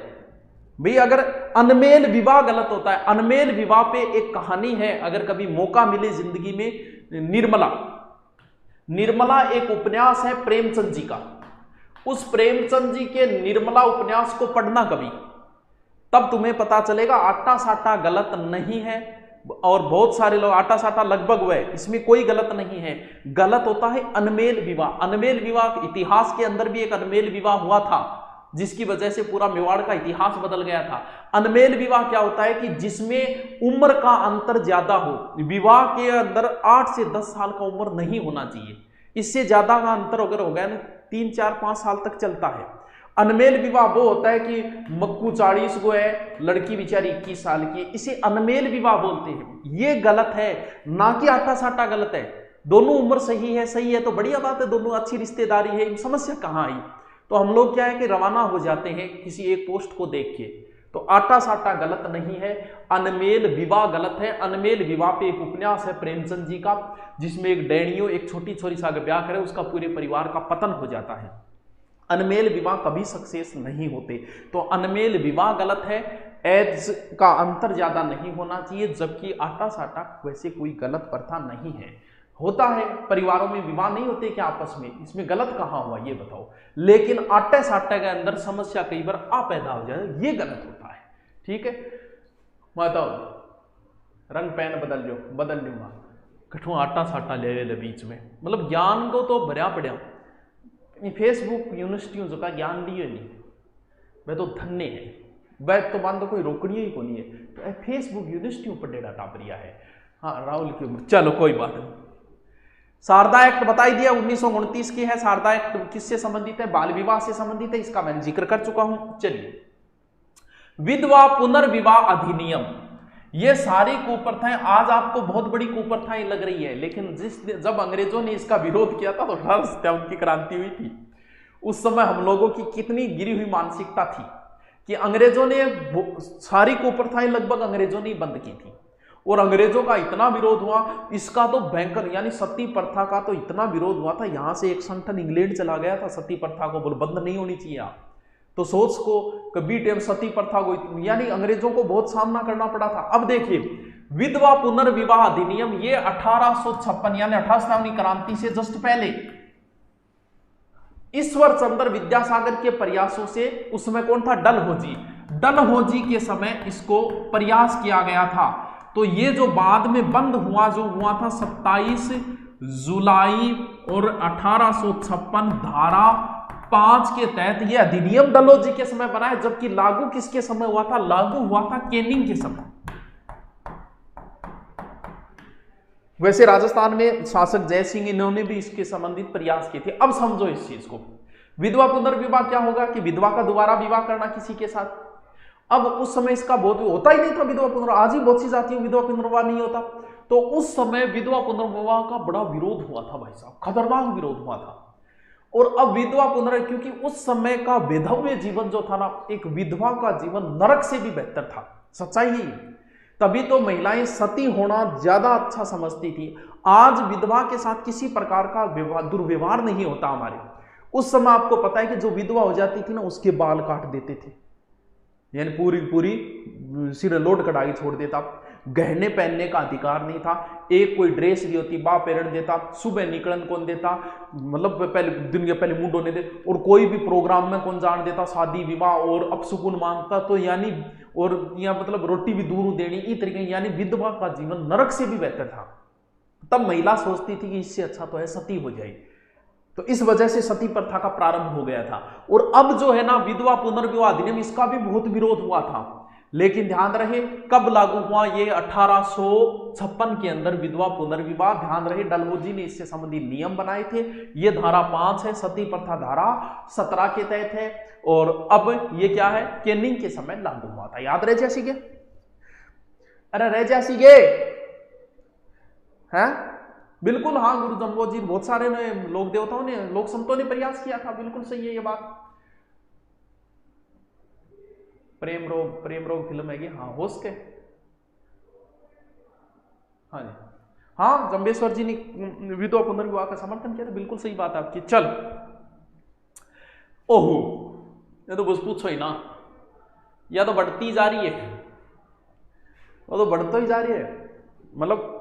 भाई अगर अनमेल विवाह गलत होता है, अनमेल विवाह पे एक कहानी है, अगर कभी मौका मिले जिंदगी में, निर्मला एक उपन्यास है प्रेमचंद जी का। उस प्रेमचंद जी के निर्मला उपन्यास को पढ़ना कभी, तब तुम्हें पता चलेगा आटा साटा गलत नहीं है। और बहुत सारे लोग आटा साटा लगभग वह, इसमें कोई गलत नहीं है। गलत होता है अनमेल विवाह। अनमेल विवाह इतिहास के अंदर भी एक अनमेल विवाह हुआ था जिसकी वजह से पूरा मेवाड़ का इतिहास बदल गया था। अनमेल विवाह क्या होता है कि जिसमें उम्र का अंतर ज्यादा हो। विवाह के अंदर 8 से 10 साल का उम्र नहीं होना चाहिए, इससे ज्यादा का अंतर अगर हो गया ना 3, 4, 5 साल तक चलता है। अनमेल विवाह वो होता है कि मक्कू 40 को है, लड़की बेचारी 21 साल की, इसे अनमेल विवाह बोलते हैं। ये गलत है, ना कि आटा साटा गलत है। दोनों उम्र सही है तो बढ़िया बात है, दोनों अच्छी रिश्तेदारी है, समस्या कहाँ आई? तो हम लोग क्या है कि रवाना हो जाते हैं किसी एक पोस्ट को देख के। तो आटा साटा गलत नहीं है, अनमेल विवाह गलत है। अनमेल विवाह पे एक उपन्यास है प्रेमचंद जी का, जिसमें एक डैनियो एक छोटी छोरी सा ब्याह करे, उसका पूरे परिवार का पतन हो जाता है। अनमेल विवाह कभी सक्सेस नहीं होते। तो अनमेल विवाह गलत है, एज का अंतर ज्यादा नहीं होना चाहिए, जबकि आटा साटा वैसे कोई गलत प्रथा नहीं है। होता है परिवारों में विवाह नहीं होते क्या आपस में, इसमें गलत कहाँ हुआ ये बताओ। लेकिन आटे साटे के अंदर समस्या कई बार पैदा हो जाए, ये गलत होता है। ठीक है, बताओ रंग पैन बदल लूंगा, कठू आटा साटा ले ले बीच में, मतलब ज्ञान को तो भरिया पड़िया। फेसबुक यूनिवर्सिटियों जो का ज्ञान लिए नहीं, वह तो धन्य है, वह तो मान दो कोई रोकनी ही को नहीं है। तो फेसबुक यूनिवर्सिटियों पर डेटा टापरिया है। हाँ राहुल की उम्र, चलो कोई बात नहीं। शारदा एक्ट बताई दिया 1929 की है। शारदा एक्ट किससे संबंधित है? बाल विवाह से संबंधित है, इसका मैंने जिक्र कर चुका हूं। चलिए, विधवा पुनर्विवाह अधिनियम, ये सारी कुप्रथाएं आज आपको बहुत बड़ी कुप्रथाएं लग रही है, लेकिन जब अंग्रेजों ने इसका विरोध किया था तो 1857 उनकी क्रांति हुई थी। उस समय हम लोगों की कितनी गिरी हुई मानसिकता थी कि अंग्रेजों ने सारी कुप्रथाएं लगभग अंग्रेजों ने बंद की थी। और अंग्रेजों का इतना विरोध हुआ, इसका तो भयंकर, यानी सती प्रथा का तो इतना विरोध हुआ था, यहां से एक संगठन इंग्लैंड चला गया था सती प्रथा को, बोल बंद नहीं होनी चाहिए आप। तो सोच को कभी टाइम सती प्रथा को, यानी अंग्रेजों को बहुत सामना करना पड़ा था। अब देखिए विधवा पुनर्विवाह अधिनियम, ये 1856 यानी 18वीं क्रांति से जस्ट पहले ईश्वर चंद्र विद्यासागर के प्रयासों से, उसमें कौन था, डलहौजी, डलहौजी के समय इसको प्रयास किया गया था। तो ये जो बाद में बंद हुआ, जो हुआ था 27 जुलाई और 1856 धारा 5 के तहत ये अधिनियम डलहौजी के समय बना है, जबकि लागू किसके समय हुआ था, लागू हुआ था कैनिंग के समय। वैसे राजस्थान में शासक जय सिंह, इन्होंने भी इसके संबंधित प्रयास किए थे। अब समझो इस चीज को, विधवा पुनर्विवाह क्या होगा कि विधवा का दोबारा विवाह करना किसी के साथ। अब उस समय इसका बहुत होता ही नहीं था विधवा पुनर्विवाह, आज ही बहुत सी जातियों विधवा पुनर्विवाह नहीं होता। तो उस समय विधवा पुनर्विवाह का बड़ा विरोध हुआ था भाई साहब, खतरनाक विरोध हुआ था। और अब विधवा पुनर्विवाह, क्योंकि उस समय का वैधव्य जीवन जो था ना, एक विधवा का जीवन नरक से भी बेहतर था, सच्चाई ही। तभी तो महिलाएं सती होना ज्यादा अच्छा समझती थी। आज विधवा के साथ किसी प्रकार का दुर्व्यवहार नहीं होता हमारे। उस समय आपको पता है कि जो विधवा हो जाती थी ना, उसके बाल काट देते थे, यानी पूरी पूरी सिर लोड कटाई छोड़ देता। गहने पहनने का अधिकार नहीं था, एक कोई ड्रेस नहीं होती बाप पहन देता, सुबह निकलन कौन देता, मतलब पहले दिन के पहले मुंह धोने दे, और कोई भी प्रोग्राम में कौन जान देता, शादी विवाह और अपशुकुन मांगता, तो यानी और या मतलब रोटी भी दूर देनी, इस तरीके, यानी विधवा का जीवन नरक से भी बेहतर था। तब महिला सोचती थी कि इससे अच्छा तो है सती हो जाए, तो इस वजह से सती प्रथा का प्रारंभ हो गया था। और अब जो है ना विधवा पुनर्विवाह अधिनियम, इसका भी बहुत विरोध हुआ था, लेकिन ध्यान रहे कब लागू हुआ, ये 1856 के अंदर विधवा पुनर्विवाह। ध्यान रहे डलहौजी ने इससे संबंधित नियम बनाए थे। ये धारा 5 है, सती प्रथा धारा 17 के तहत है, और अब ये क्या है, कैनिंग के समय लागू हुआ था। याद रह जासी गे, अरे रह जासी गे, हैं बिल्कुल। हाँ गुरु जम्बो जी, बहुत सारे लोक देवताओं ने, लोक संतों ने प्रयास किया था, बिल्कुल सही है ये बात। प्रेम रोग फिल्म है, हाँ होश के, हाँ जी, हाँ जम्बेश्वर जी ने विधवा पुनर्विवाह का समर्थन किया था, बिल्कुल सही बात आपकी। चल ओहो, ये तो बस पूछो ही ना, या तो बढ़ती जा रही है, वो तो बढ़ता ही जा रही है। मतलब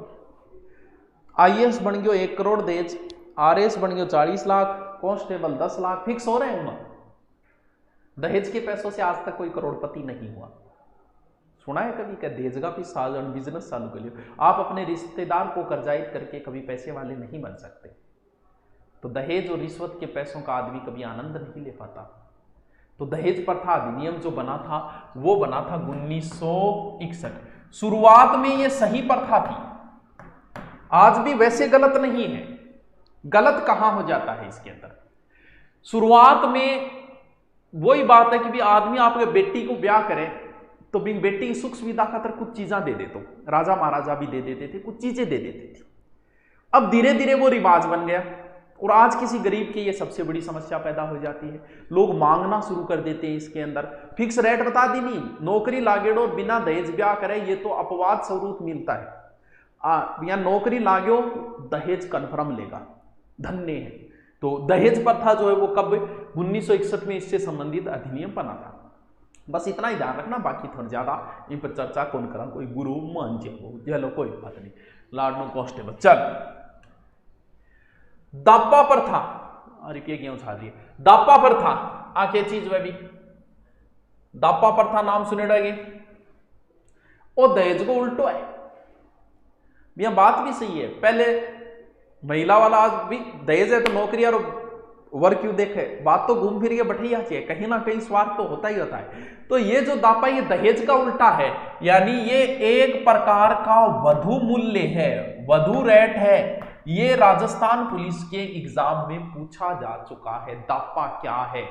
आईएएस बन गयो 1 करोड़ देज, आरएस बन गयो 40 लाख, कांस्टेबल 10 लाख, फिक्स हो रहे हैं उनमें। दहेज के पैसों से आज तक कोई करोड़पति नहीं हुआ। सुना है कभी क्या दहेज का भी साधन बिजनेस चालू कर लियो। आप अपने रिश्तेदार को कर्जाइत करके कभी पैसे वाले नहीं बन सकते। तो दहेज और रिश्वत के पैसों का आदमी कभी आनंद नहीं ले पाता। तो दहेज प्रथा अधिनियम जो बना था, वो बना था 1961। शुरुआत में ये सही प्रथा थी, आज भी वैसे गलत नहीं है। गलत कहां हो जाता है इसके अंदर, शुरुआत में वही बात है कि भी आदमी आपके बेटी को ब्याह करे तो भी बेटी की सुख सुविधा खातर कुछ चीजें दे देते, राजा महाराजा भी दे देते थे, कुछ चीजें दे देते थे। अब धीरे धीरे वो रिवाज बन गया, और आज किसी गरीब की ये सबसे बड़ी समस्या पैदा हो जाती है। लोग मांगना शुरू कर देते हैं इसके अंदर। फिक्स रेट बता दी नहीं, नौकरी लागेड़ो और बिना दहेज ब्याह करे, ये तो अपवाद स्वरूप मिलता है। या नौकरी लागो दहेज कन्फर्म लेगा, धन्य है। तो दहेज प्रथा जो है वो कब, 1961 में इससे संबंधित अधिनियम बना था। बस इतना ही ध्यान रखना, बाकी थोड़ा ज्यादा इन पर चर्चा कौन करा, कोई गुरु मान चलो कोई बात नहीं, लाडनो कांस्टेबल। चल दापा प्रथा, अरे क्या क्यों छा रही है दापा प्रथा, आके चीज वह भी दापा प्रथा नाम सुने डगे, और दहेज को उल्टो है। यह बात भी सही है, पहले महिला वाला, आज भी दहेज है तो नौकरी और वर्क क्यों देखे, बात तो घूम फिर के बैठिया चाहिए, कहीं ना कहीं स्वार्थ तो होता ही होता है। तो ये जो दापा, ये दहेज का उल्टा है, यानी ये एक प्रकार का वधु मूल्य है, वधु रेट है। ये राजस्थान पुलिस के एग्जाम में पूछा जा चुका है। दापा क्या है,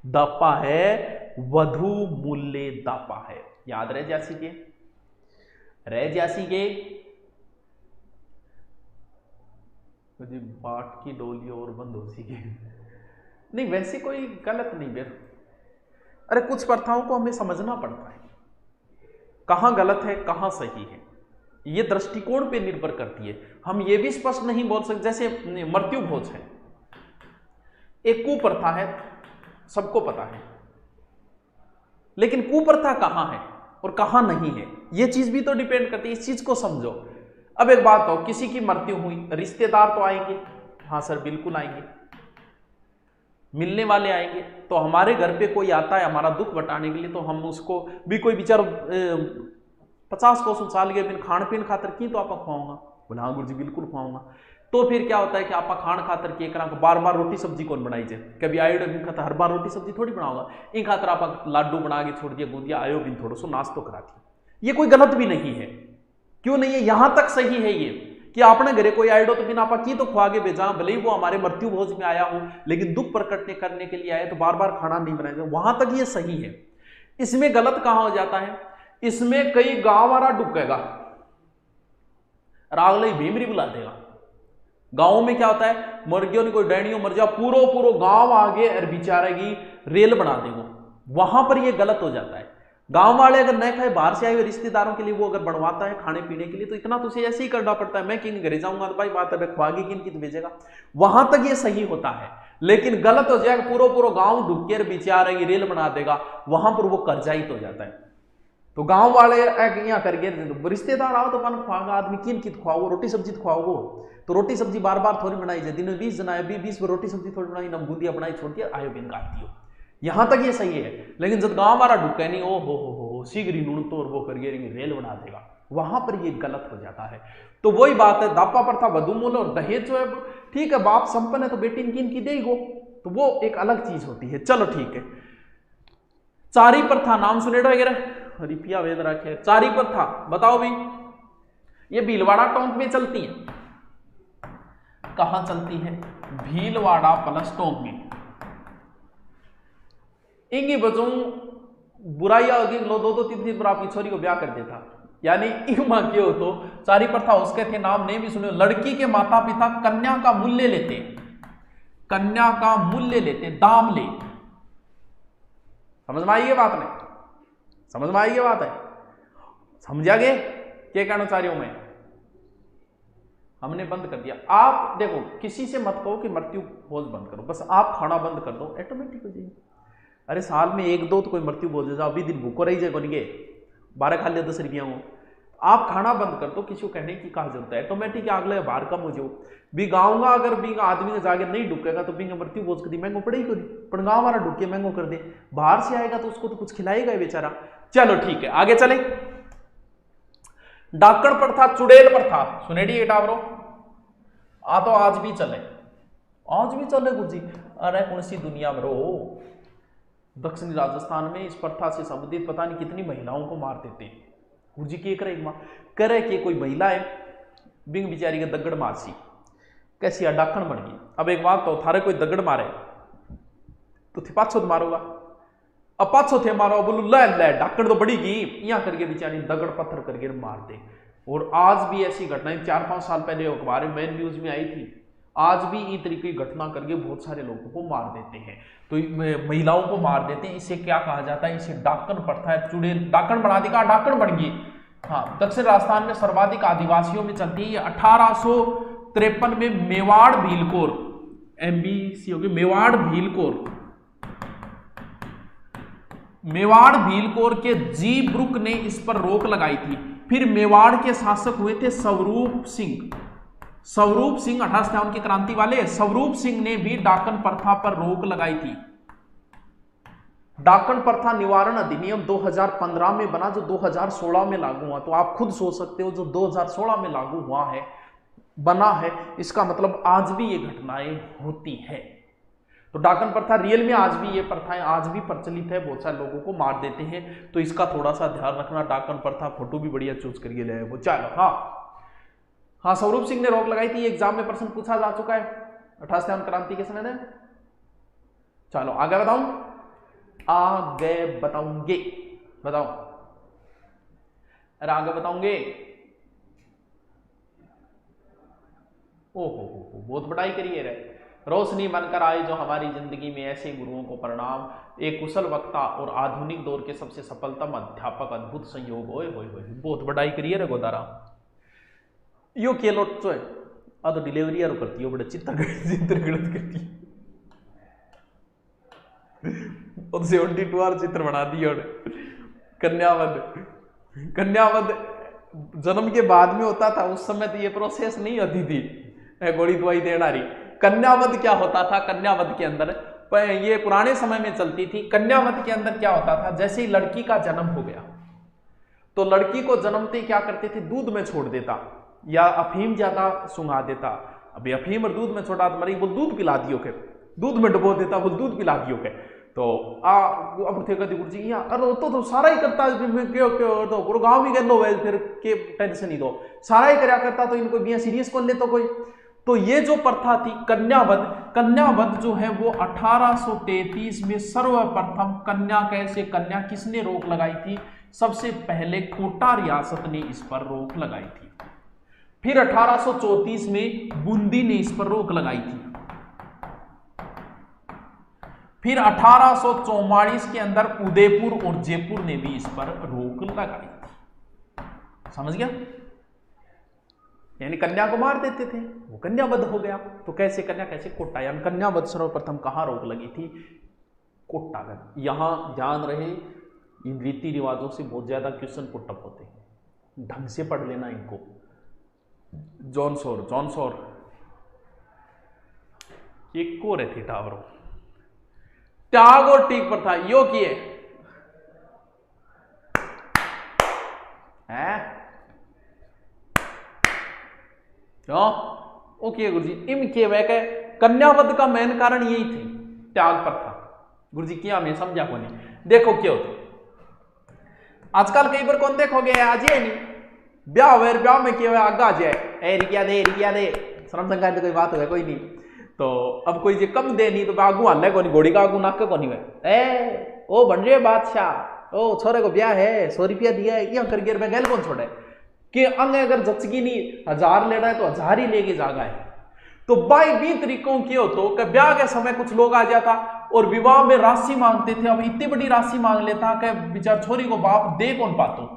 दापा है वधु मूल्य, दापा है। याद रह जासी के, रह जासी के बाट की डोली और बंद हो सी के नहीं, वैसे कोई गलत नहीं बेर। अरे कुछ प्रथाओं को हमें समझना पड़ता है, कहां गलत है कहां सही है। ये दृष्टिकोण पे निर्भर करती है। हम ये भी स्पष्ट नहीं बोल सकते, जैसे मृत्यु भोज है, एक कुप्रथा है, सबको पता है, लेकिन कुप्रथा कहां है और कहां नहीं है, ये चीज भी तो डिपेंड करती है। इस चीज को समझो। अब एक बात हो, किसी की मृत्यु हुई, रिश्तेदार तो आएंगे, हाँ सर बिल्कुल आएंगे, मिलने वाले आएंगे। तो हमारे घर पे कोई आता है हमारा दुख बटाने के लिए, तो हम उसको भी कोई बेचारा 50 कोस साल के बिन खान पीन खातर की तो आप खुआऊंगा, बोला हाँ गुरु जी बिल्कुल खुआऊंगा। तो फिर क्या होता है कि आप खान खातर के बार बार रोटी सब्जी कौन बनाई जाए, कभी आयो बिन खाता हर बार रोटी सब्जी थोड़ी बनाऊंगा, इन खातर आप लाडू बना के छोड़ दिया, गूंदिया आयो बिन थोड़ा सो नाश्तो करा दिया। ये कोई गलत भी नहीं है, क्यों नहीं है, यहां तक सही है ये कि आपने घरे कोई आइडो तो बिना आप की तो खुआ के भेजा, भले ही वो हमारे मृत्यु भोज में आया हो, लेकिन दुख प्रकट करने के लिए आया तो बार बार खाना नहीं बनाया, वहां तक ये सही है। इसमें गलत कहां हो जाता है, इसमें कई गांव वाला डुकेगा, रागले भीमरी बुला देगा। गांव में क्या होता है, मुर्गियों ने कोई डैनियों मर जा, पूरो गांव आगे और बेचारेगी रेल बना देगा, वहां पर ये गलत हो जाता है। गांव वाले अगर न खाए, बाहर से आए हुए रिश्तेदारों के लिए वो अगर बनवाता है खाने पीने के लिए, तो इतना तो उसे ऐसे ही करना पड़ता है। मैं किन घरे जाऊंगा तो भाई बात है खुआगी किन की तो भेजेगा, वहां तक ये सही होता है। लेकिन गलत हो जाएगा, पूरो गांव डुकेर बेचारेगी रेल बना देगा, वहां पर वो कर्जाइत हो जाता है। तो गांव वाले यहाँ करके रिश्तेदार आओ तो अपन खुआगा, आदमी किन की खुआओ, रोटी सब्जी तो खुआओ, तो रोटी सब्जी बार बार थोड़ी बनाई जाए, दिन में 20 जन आए, 20 रोटी सब्जी थोड़ी बनाई, नमगुंदिया बनाई छोड़ दिया, आयो बिन काट दियो, यहां तक ये सही है। लेकिन जब गांव हमारा डुक्का नहीं, ओ हो सीगरी नून तो वो करके रेल बना देगा, वहां पर ये गलत हो जाता है। तो वही बात है, दापा प्रथा वधूमूल और दहेज जो है, ठीक है बाप संपन्न है तो बेटी किन की देगी, तो वो एक अलग चीज होती है। चलो ठीक है, चारी प्रथा नाम सुने वगैरह, रिपिया वेद रखे, चारी प्रथा बताओ भी, ये भीलवाड़ा टोंक में चलती है, कहां चलती है, भीलवाड़ा प्लस टोंक में। इंगी बचों बुराइया होगी, लो 2-3 बार आपकी छोरी को ब्याह कर देता, यानी इमा के हो तो चारी प्रथा उसके थे, नाम नहीं भी सुने। लड़की के माता पिता कन्या का मूल्य लेते, कन्या का मूल्य लेते, दाम ले, समझ में आई ये बात नहीं, समझ में आई ये बात है, समझा गए क्या कहना चाह रही हूं मैं। हमने बंद कर दिया। आप देखो किसी से मत कहो कि मृत्यु भोज बंद करो, बस आप खाना बंद कर दो, ऑटोमेटिक हो जाएगी। अरे साल में 1-2 तो कोई मृत्यु भोज जाओ, अभी दिन भूखो रही जाए बन गए 12 खा लिया 10 रुपया को, आप खाना बंद कर दो, किसी को कहने की कहा जरूरत है, ऑटोमेटिक अगले बाहर कम हो जाओ। भी गाँव का अगर भी आदमी ने जाके नहीं डुकेगा तो भी मृत्यु भोज कर दी महंगो पड़ेगी को, पर गाँव वाला डुके महंगो कर दे, बाहर से आएगा तो उसको तो कुछ खिलाएगा बेचारा। चलो ठीक है आगे चले। डाकण प्रथा, चुड़ैल प्रथा सुनेडी टावरो, आ तो आज भी चले, आज भी चले गुरु जी। अरे कौन सी दुनिया में रहो, दक्षिणी राजस्थान में इस प्रथा से संबंधित पता नहीं कितनी महिलाओं को मार देते हैं। गुरु जी के करे कि कोई महिला है बिंग बिचारी के दगड़ मारसी, कैसी डाकण बन गई। अब एक बात तो थारे कोई दगड़ मारे तो थे पाछो मारोगा, अब पाछो थे मारो बोलो ले डाकण तो बड़ी गई, यहाँ करके बेचारी दगड़ पत्थर करके मार दे। और आज भी ऐसी घटनाएं 4-5 साल पहले अखबार में न्यूज में आई थी, आज भी इस तरीके की घटना करके बहुत सारे लोगों को मार देते हैं, तो महिलाओं को मार देते हैं। इसे क्या कहा जाता है, इसे डाकण प्रथा है, चुड़ैल डाकण बना देगा, डाकण बन गई। हाँ, दक्षिण राजस्थान में सर्वाधिक आदिवासियों में चलती है। 1853 में मेवाड़ भीलकोर, MBC होगी, मेवाड़ भीलकोर के जी ब्रुक ने इस पर रोक लगाई थी। फिर मेवाड़ के शासक हुए थे स्वरूप सिंह 1857 के क्रांति वाले, स्वरूप सिंह ने भी डाकण प्रथा पर रोक लगाई थी। डाकण प्रथा निवारण अधिनियम 2015 में बना, जो 2016 में लागू हुआ। तो आप खुद सोच सकते हो, जो 2016 में लागू हुआ है, बना है, इसका मतलब आज भी ये घटनाएं होती है। तो डाकण प्रथा रियल में आज भी ये प्रथाएं आज भी प्रचलित है, बहुत सारे लोगों को मार देते हैं, तो इसका थोड़ा सा ध्यान रखना। डाकण प्रथा फोटो भी बढ़िया चूज करके ले वो। चलो हाँ, स्वरूप सिंह ने रोक लगाई थी, एग्जाम में प्रश्न पूछा जा चुका है 1857 क्रांति के समय में। चलो आगे बताऊं, आगे बताऊंगे, बताओ, अरे आगे बताऊंगे। ओहो बहुत बड़ाई करिए रे, रोशनी बनकर आए जो हमारी जिंदगी में, ऐसे गुरुओं को प्रणाम। एक कुशल वक्ता और आधुनिक दौर के सबसे सफलतम अध्यापक, अद्भुत संयोग, ओए होए बहुत बड़ाई करिए रे गोदारा। यो के लोट तो है आ तो डिलीवरी यार करती हो बड़े चित्र गलत करती है और 72 आर चित्र बना दिए कन्यावध जन्म के बाद में होता था, उस समय तो ये प्रोसेस नहीं होती थी गोली दवाई देना रही। कन्यावध क्या होता था, कन्यावध के अंदर ये पुराने समय में चलती थी। कन्यावध के अंदर क्या होता था, जैसे ही लड़की का जन्म हो गया तो लड़की को जन्मते क्या करते थे, दूध में छोड़ देता या अफीम ज्यादा सुंघा देता। अभी अफीम और दूध में छोड़ा तो मरी, बोल दूध पिला दियो के, दूध में डुबो देता, बोल दूध पिला दियो के। तो अब थे कदी गुरुजी यहाँ अरे तो सारा ही करता क्यों तो पूरा गाँव भी कर लो फिर के टेंशन ही दो, सारा ही करया करता तो इनको बिया सीरियस कर ले तो कोई। तो ये जो प्रथा थी कन्यावध, कन्यावध जो है वो 1833 में सर्वप्रथम कन्या कैसे कन्या किसने रोक लगाई थी, सबसे पहले कोटा रियासत ने इस पर रोक लगाई थी। फिर 1834 में बूंदी ने इस पर रोक लगाई थी। फिर 1844 के अंदर उदयपुर और जयपुर ने भी इस पर रोक लगाई थी। समझ गया, यानी कन्या को मार देते थे, वो कन्यावध हो गया। तो कैसे कन्या कैसे कोटा, यानी कन्यावध सर्वप्रथम कहां रोक लगी थी, कोटागढ़। यहां ध्यान रहे इन रीति रिवाजों से बहुत ज्यादा क्वेश्चन पुटअप होते हैं, ढंग से पढ़ लेना इनको। जॉनसोर ये को रहती टावरों त्याग और टीक प्रथा यो किए है क्यों ओके गुरुजी इम के वह के कन्यावध का मेन कारण यही थी, त्याग प्रथा। गुरुजी क्या मैं समझा को नहीं, देखो क्या होता आजकल कई बार कौन देखोगे आज ये नहीं ब्याह हुए, ब्याह में क्या हुआ आगा जाए ए रिकिया दे शर्म संकार तो कोई बात हो कोई नहीं। तो अब कोई जे कम दे नहीं तो आगू हल्ले को नहीं, घोड़ी का आगू नाक को नहीं हुए ए ओ बन रहे बादशाह ओ छोरे को ब्याह है 100 रुपया दिया है क्या कर गिर में गैल कौन छोड़े कि अंग अगर जचगी नहीं 1000 ले रहा है तो 1000 ही लेके जागा है। तो बाई 20 तरीकों की हो तो ब्याह के समय कुछ लोग आ जाता और विवाह में राशि मांगते थे। अब इतनी बड़ी राशि मांग लेता कि बेचार छोरी को बाप दे कौन पातो,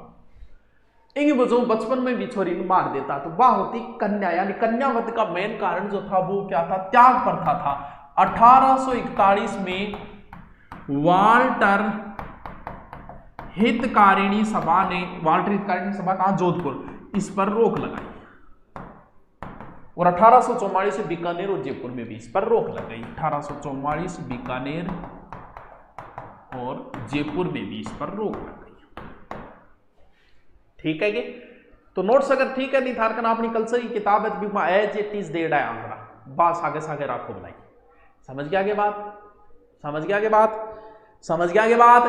इन वजहों बचपन में भी छोरी मार देता। तो वह होती कन्या, यानी कन्यावध का मेन कारण जो था वो क्या था, त्याग प्रथा था। 1841 में वाल्टर हितकारिणी सभा ने, वाल्टर हितकारिणी सभा कहां जोधपुर, इस पर रोक लगाई और 1844 से बीकानेर और जयपुर में भी इस पर रोक लग गई। 1844 बीकानेर और जयपुर में भी इस पर रोक लग गई। ठीक है ये तो नोट्स अगर ठीक है नहीं थारकन अपनी कल्चर की किताब है तो एज इट इज दे डाय आंकड़ा बस आगे सागे राखो बनाई। समझ गया आगे बात, समझ गया आगे बात, समझ गया आगे बात,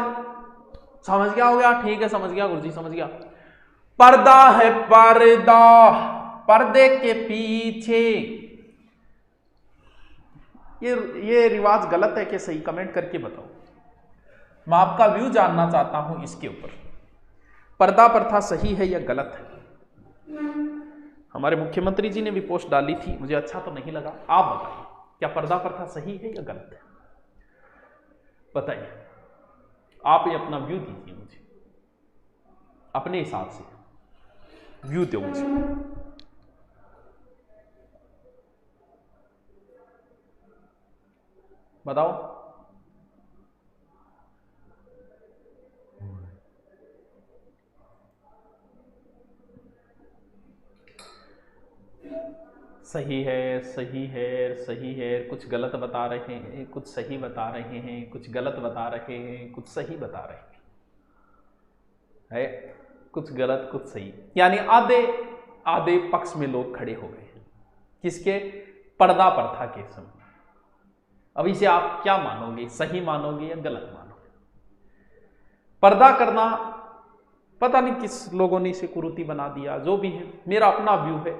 समझ गया हो गया ठीक है, समझ गया गुरुजी समझ गया। पर्दा है पर्दा, पर्दे के पीछे ये रिवाज गलत है कि सही, कमेंट करके बताओ। मैं आपका व्यू जानना चाहता हूं इसके ऊपर, पर्दा प्रथा सही है या गलत है। हमारे मुख्यमंत्री जी ने भी पोस्ट डाली थी, मुझे अच्छा तो नहीं लगा, आप बताइए क्या पर्दा प्रथा सही है या गलत है, बताइए। आप ही अपना व्यू दीजिए मुझे, अपने हिसाब से व्यू दो मुझे। बताओ सही है, सही है, सही है, कुछ गलत बता रहे हैं, कुछ सही बता रहे हैं, कुछ गलत बता रहे हैं, कुछ सही बता रहे हैं, है कुछ गलत कुछ सही, यानी आधे आधे पक्ष में लोग खड़े हो गए हैं किसके, पर्दा प्रथा के समय। अब इसे आप क्या मानोगे, सही मानोगे या गलत मानोगे। पर्दा करना पता नहीं किस लोगों ने इसे कुरीति बना दिया, जो भी है मेरा अपना व्यू है,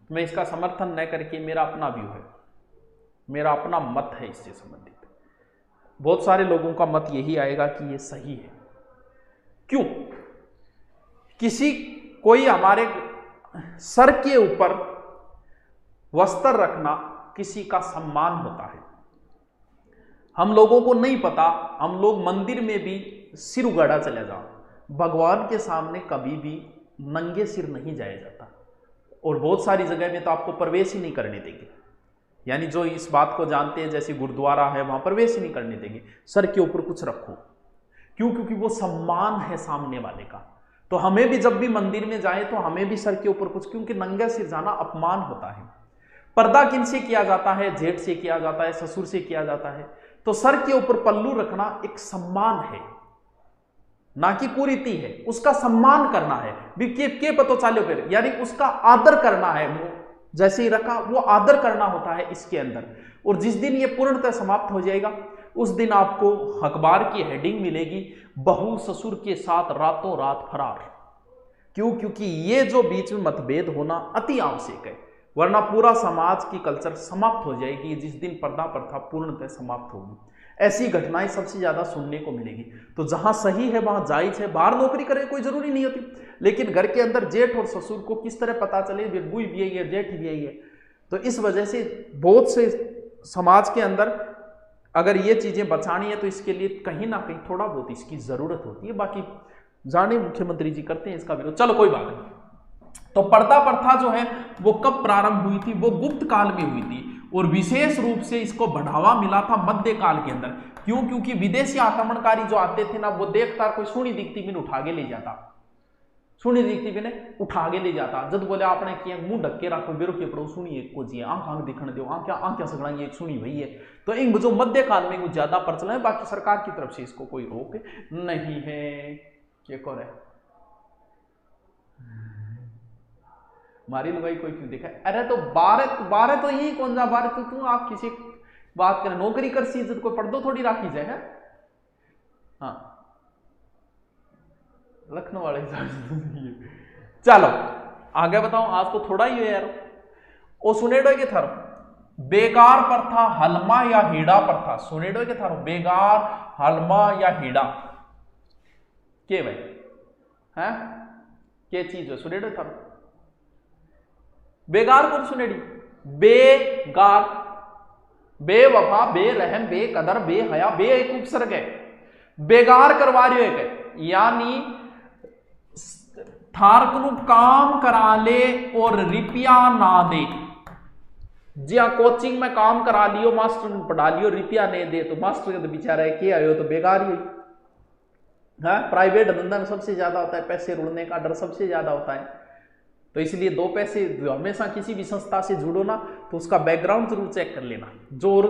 मैं इसका समर्थन न करके मेरा अपना व्यू है, मेरा अपना मत है इससे संबंधित। बहुत सारे लोगों का मत यही आएगा कि ये सही है। क्यों, किसी कोई हमारे सर के ऊपर वस्त्र रखना किसी का सम्मान होता है। हम लोगों को नहीं पता, हम लोग मंदिर में भी सिर उगाड़ा चले जाओ, भगवान के सामने कभी भी नंगे सिर नहीं जाया जाता। और बहुत सारी जगह में तो आपको प्रवेश ही नहीं करने देंगे, यानी जो इस बात को जानते हैं जैसे गुरुद्वारा है वहां प्रवेश ही नहीं करने देंगे। सर के ऊपर कुछ रखो, क्यों? क्योंकि वो सम्मान है सामने वाले का। तो हमें भी जब भी मंदिर में जाए तो हमें भी सर के ऊपर कुछ, क्योंकि नंगे सिर जाना अपमान होता है। पर्दा किन से किया जाता है? जेठ से किया जाता है, ससुर से किया जाता है। तो सर के ऊपर पल्लू रखना एक सम्मान है, ना कि कुरीति है। उसका सम्मान करना है के पतो चालो फिर, यानी उसका आदर करना है। जैसे ही रखा वो आदर करना होता है इसके अंदर। और जिस दिन ये पूर्णतः समाप्त हो जाएगा उस दिन आपको अखबार की हेडिंग मिलेगी, बहू ससुर के साथ रातों रात फरार। क्यों? क्योंकि ये जो बीच में मतभेद होना अति आवश्यक है, वरना पूरा समाज की कल्चर समाप्त हो जाएगी जिस दिन पर्दा प्रथा पूर्णतः समाप्त होगी। ऐसी घटनाएं सबसे ज्यादा सुनने को मिलेगी। तो जहां सही है वहां जायज है, बाहर नौकरी करे कोई जरूरी नहीं होती, लेकिन घर के अंदर जेठ और ससुर को किस तरह पता चले बुई भी है जेठ भी है। तो इस वजह से बहुत से समाज के अंदर अगर ये चीजें बचानी है तो इसके लिए कहीं ना कहीं थोड़ा बहुत इसकी जरूरत होती है। बाकी जाने मुख्यमंत्री जी करते हैं इसका विरोध, चलो कोई बात नहीं। तो पर्दा प्रथा जो है वो कब प्रारंभ हुई थी? वो गुप्त काल में हुई थी, और विशेष रूप से इसको बढ़ावा मिला था मध्यकाल के अंदर। क्यों? क्योंकि विदेशी आक्रमणकारी जो आते थे ना, वो देखता कोई सुनी दिखती बिन उठा के ले जाता, सुनी दिखती बिन उठा के ले जाता। जब बोले आपने किया मुंह ढक के रखो, बेरो के पड़ो सुनिए को जी आंख आंख दिखने दो, आंख सगड़ाई एक सुनी भई है। तो इन जो मध्यकाल में कुछ ज्यादा प्रचलन है, बाकी सरकार की तरफ से इसको कोई रोक नहीं है। क्या करे मारी लुगाई कोई क्यों देखा? अरे तो बारह तो यही कौन जा बारह तो तू आप किसी बात करें, नौकरी कर सी इज्जत कोई पर्दो थोड़ी राखी जाए है। हाँ लखनऊ वाले चलो आगे बताओ, आज तो थोड़ा ही है यार। ओ सुनेडो के थारो बेगार प्रथा हलमा या हीड़ा प्रथा, सुनेडो के थारो बेगार हलमा या हीड़ा के भाई है के चीज है? सुनेडो थारो बेगार कौन सुनेडी? बेगार, बेवफा, बेरहम, बेकदर, बेहया, बे एक उपसर्ग है। बेगार करवा रही है, यानी थारक नु काम करा ले और रुपया ना दे। जी हाँ, कोचिंग में काम करा लियो, मास्टर ने पढ़ा लियो, रुपया नहीं दे तो मास्टर के तो बेचारा है क्या आयो तो बेगार ही। हाँ, प्राइवेट धंधा में सबसे ज्यादा होता है पैसे रुड़ने का डर, सबसे ज्यादा होता है। तो इसलिए दो पैसे हमेशा किसी भी संस्था से जुड़ो ना तो उसका बैकग्राउंड जरूर चेक कर लेना। जो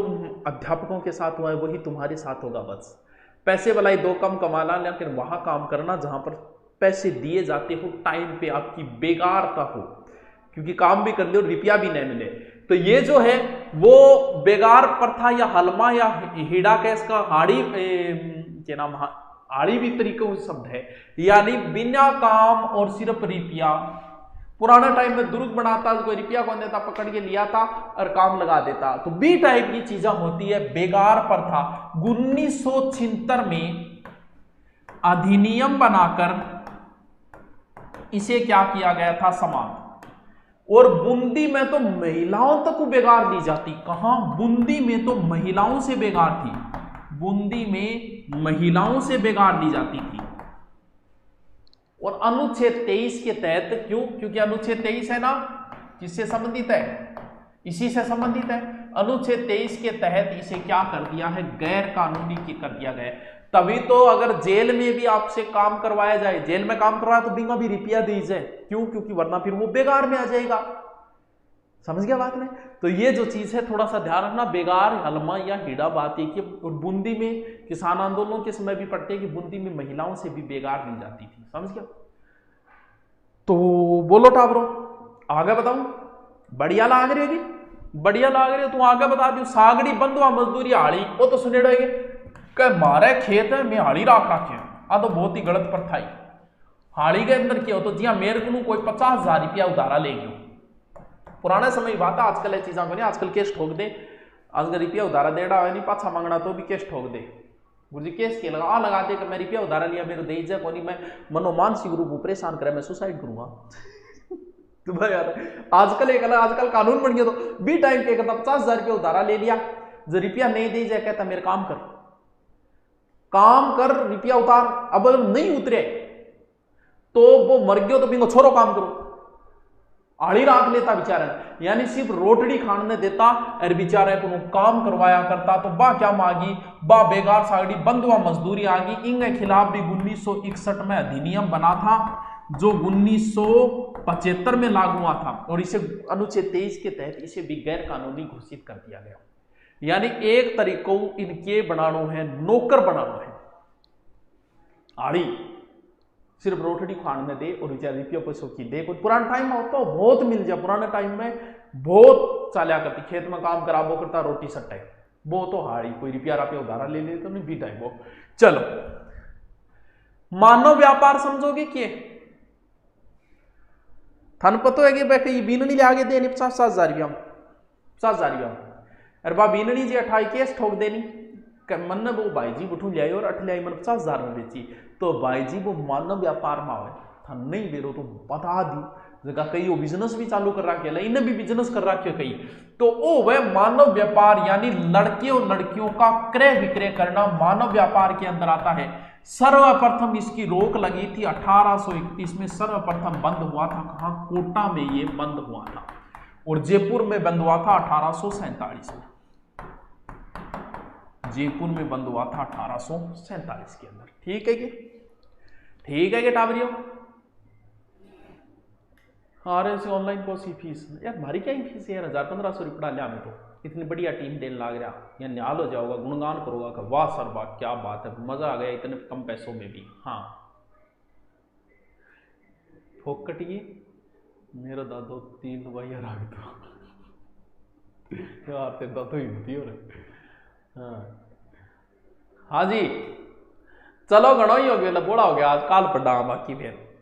अध्यापकों के साथ हुआ है वही तुम्हारे साथ होगा। बस पैसे वाला ही दो कम कमाना, लेकिन वहां काम करना जहां पर पैसे दिए जाते हो टाइम पे, आपकी बेगारता हो, क्योंकि काम भी कर ले और रुपया भी नहीं मिले। तो ये जो है वो बेगार प्रथा या हलमा या हीड़ा का इसका हाड़ी क्या नाम, हाड़ी भी तरीकों से शब्द है, यानी बिना काम और सिर्फ रुपया। पुराना टाइम में दुर्ग बनाता, कोई रुपया कौन देता, पकड़ के लिया था और काम लगा देता। तो बी टाइप की चीजें होती है बेगार प्रथा। 1976 में अधिनियम बनाकर इसे क्या किया गया था, समाप्त। और बूंदी में तो महिलाओं तक को बेगार दी जाती। कहां? बूंदी में तो महिलाओं से बेगार थी, बूंदी में महिलाओं से बेगार दी जाती थी। और अनुच्छेद 23 के तहत, क्यों? क्योंकि अनुच्छेद 23 है ना, किससे संबंधित है? इसी से संबंधित है। अनुच्छेद 23 के तहत इसे क्या कर दिया है, गैर कानूनी कर दिया गया। तभी तो अगर जेल में भी आपसे काम करवाया जाए, जेल में काम करवाया तो बिना भी रुपया दीजिए, क्यों? क्योंकि वरना फिर वो बेगार में आ जाएगा। समझ गया बात में? तो ये जो चीज है थोड़ा सा ध्यान रखना। बेगार, हलमा या हीड़ा बात एक ही। और बूंदी में किसान आंदोलनों के समय भी पढ़ते हैं कि बूंदी में महिलाओं से भी बेगार ली जाती थी। समझ गया? तो बोलो टाबरो, आगे बताऊं? बढ़िया लाग रही होगी, बढ़िया लाग रही हो तू आगे बता दियो। सागड़ी बंधवा मजदूरी हाड़ी, वो तो सुने रहेगे मारे खेत है मैं हाड़ी राख रखे, आ तो बहुत ही गलत प्रथा है। हाड़ी के अंदर क्या हो तो जी हाँ, मेरे को कोई 50,000 रुपया उधारा ले गयो। पुराने समय बात है, आजकल ये चीजा को नहीं, आजकल केस ठोक दे। आजकल रुपया उधारा देड़ा है नहीं, पाछा मांगना तो भी केस ठोक दे। गुरु जी केस के लगा दे कि मैं रुपया उधारा लिया, मेरे दे जा कोनी, मैं मनोमानसिक रूप को परेशान करे, मैं सुसाइड करूंगा। तो भाई यार आजकल एक अलग आजकल कानून बन गया। तो बी टाइम के कहता 50,000 रुपया उधारा ले लिया, जो रुपया नहीं दे जाए कहता मेरे काम कर रुपया उतार। अब नहीं उतरे तो वो मर गयो तो बिंगो छोरो काम करो। आड़ी राख लेता बेचारा, यानी सिर्फ रोटड़ी खाने देता और बेचारे को काम करवाया करता। तो बा क्या मांगी, बा बेगार सागड़ी बंधुआ मजदूरी आगी। इनके खिलाफ भी 1961 में अधिनियम बना था जो 1975 में लागू हुआ था, और इसे अनुच्छेद 23 के तहत इसे भी गैर कानूनी घोषित कर दिया गया। यानी एक तरीकों इनके बनानो है, नौकर बनानो है। आड़ी सिर्फ रोटड़ी खाने दे और रुपया पैसों की दे। कोई पुराने टाइम में होता बहुत मिल जाए, पुराने टाइम में बहुत चालिया करती, खेत में काम कराबो करता रोटी सट्टे, वो तो हाड़ी कोई रुपया उधारा ले ले तो नहीं भी टाइम वो। चलो मानव व्यापार समझोगे कि थान पता है कि भाई बीननी ले आगे देनी 50,000 रुपया, 50,000 रुपया, अरे बा बीननी जी 28 केस ठोक देनी, मन वो भाई जी उठू लिया और 8 लिया मन 50,000 में बेची। तो भाई जी वो मानव व्यापार में आवे था नहीं बेरो तो बता दी जगह कई वो बिजनेस भी चालू कर रखे, इन्हें भी बिजनेस कर रखे कई। तो वो वह मानव व्यापार यानी लड़के और लड़कियों का क्रय विक्रय करना मानव व्यापार के अंदर आता है। सर्वप्रथम इसकी रोक लगी थी 1831 में, सर्वप्रथम बंद हुआ था कहां, कोटा में ये बंद हुआ था, और जयपुर में बंद हुआ था 1847 में। जयपुर में बंद हुआ था 1847 के अंदर। ठीक है कि ठीक है कि टावरियो, अरे से ऑनलाइन कोर्स की फीस यार हमारी क्या ही फीस है यार, 1,000-1,500 रुपये डाल में तो इतनी बढ़िया टीम देने लग रहा, या न्याल हो जाओगा, गुणगान करोगा कि वाह सर वाह क्या बात है, मजा आ गया इतने कम पैसों में भी। हाँ फोकटिए मेरा दादो 3 दवाइयाँ रख दो यार, तेरे दादो ही होती हो रहे। हाँ जी चलो घणो ही हो गया, बोला हो गया आज, काल पढ़ा बाकी फिर।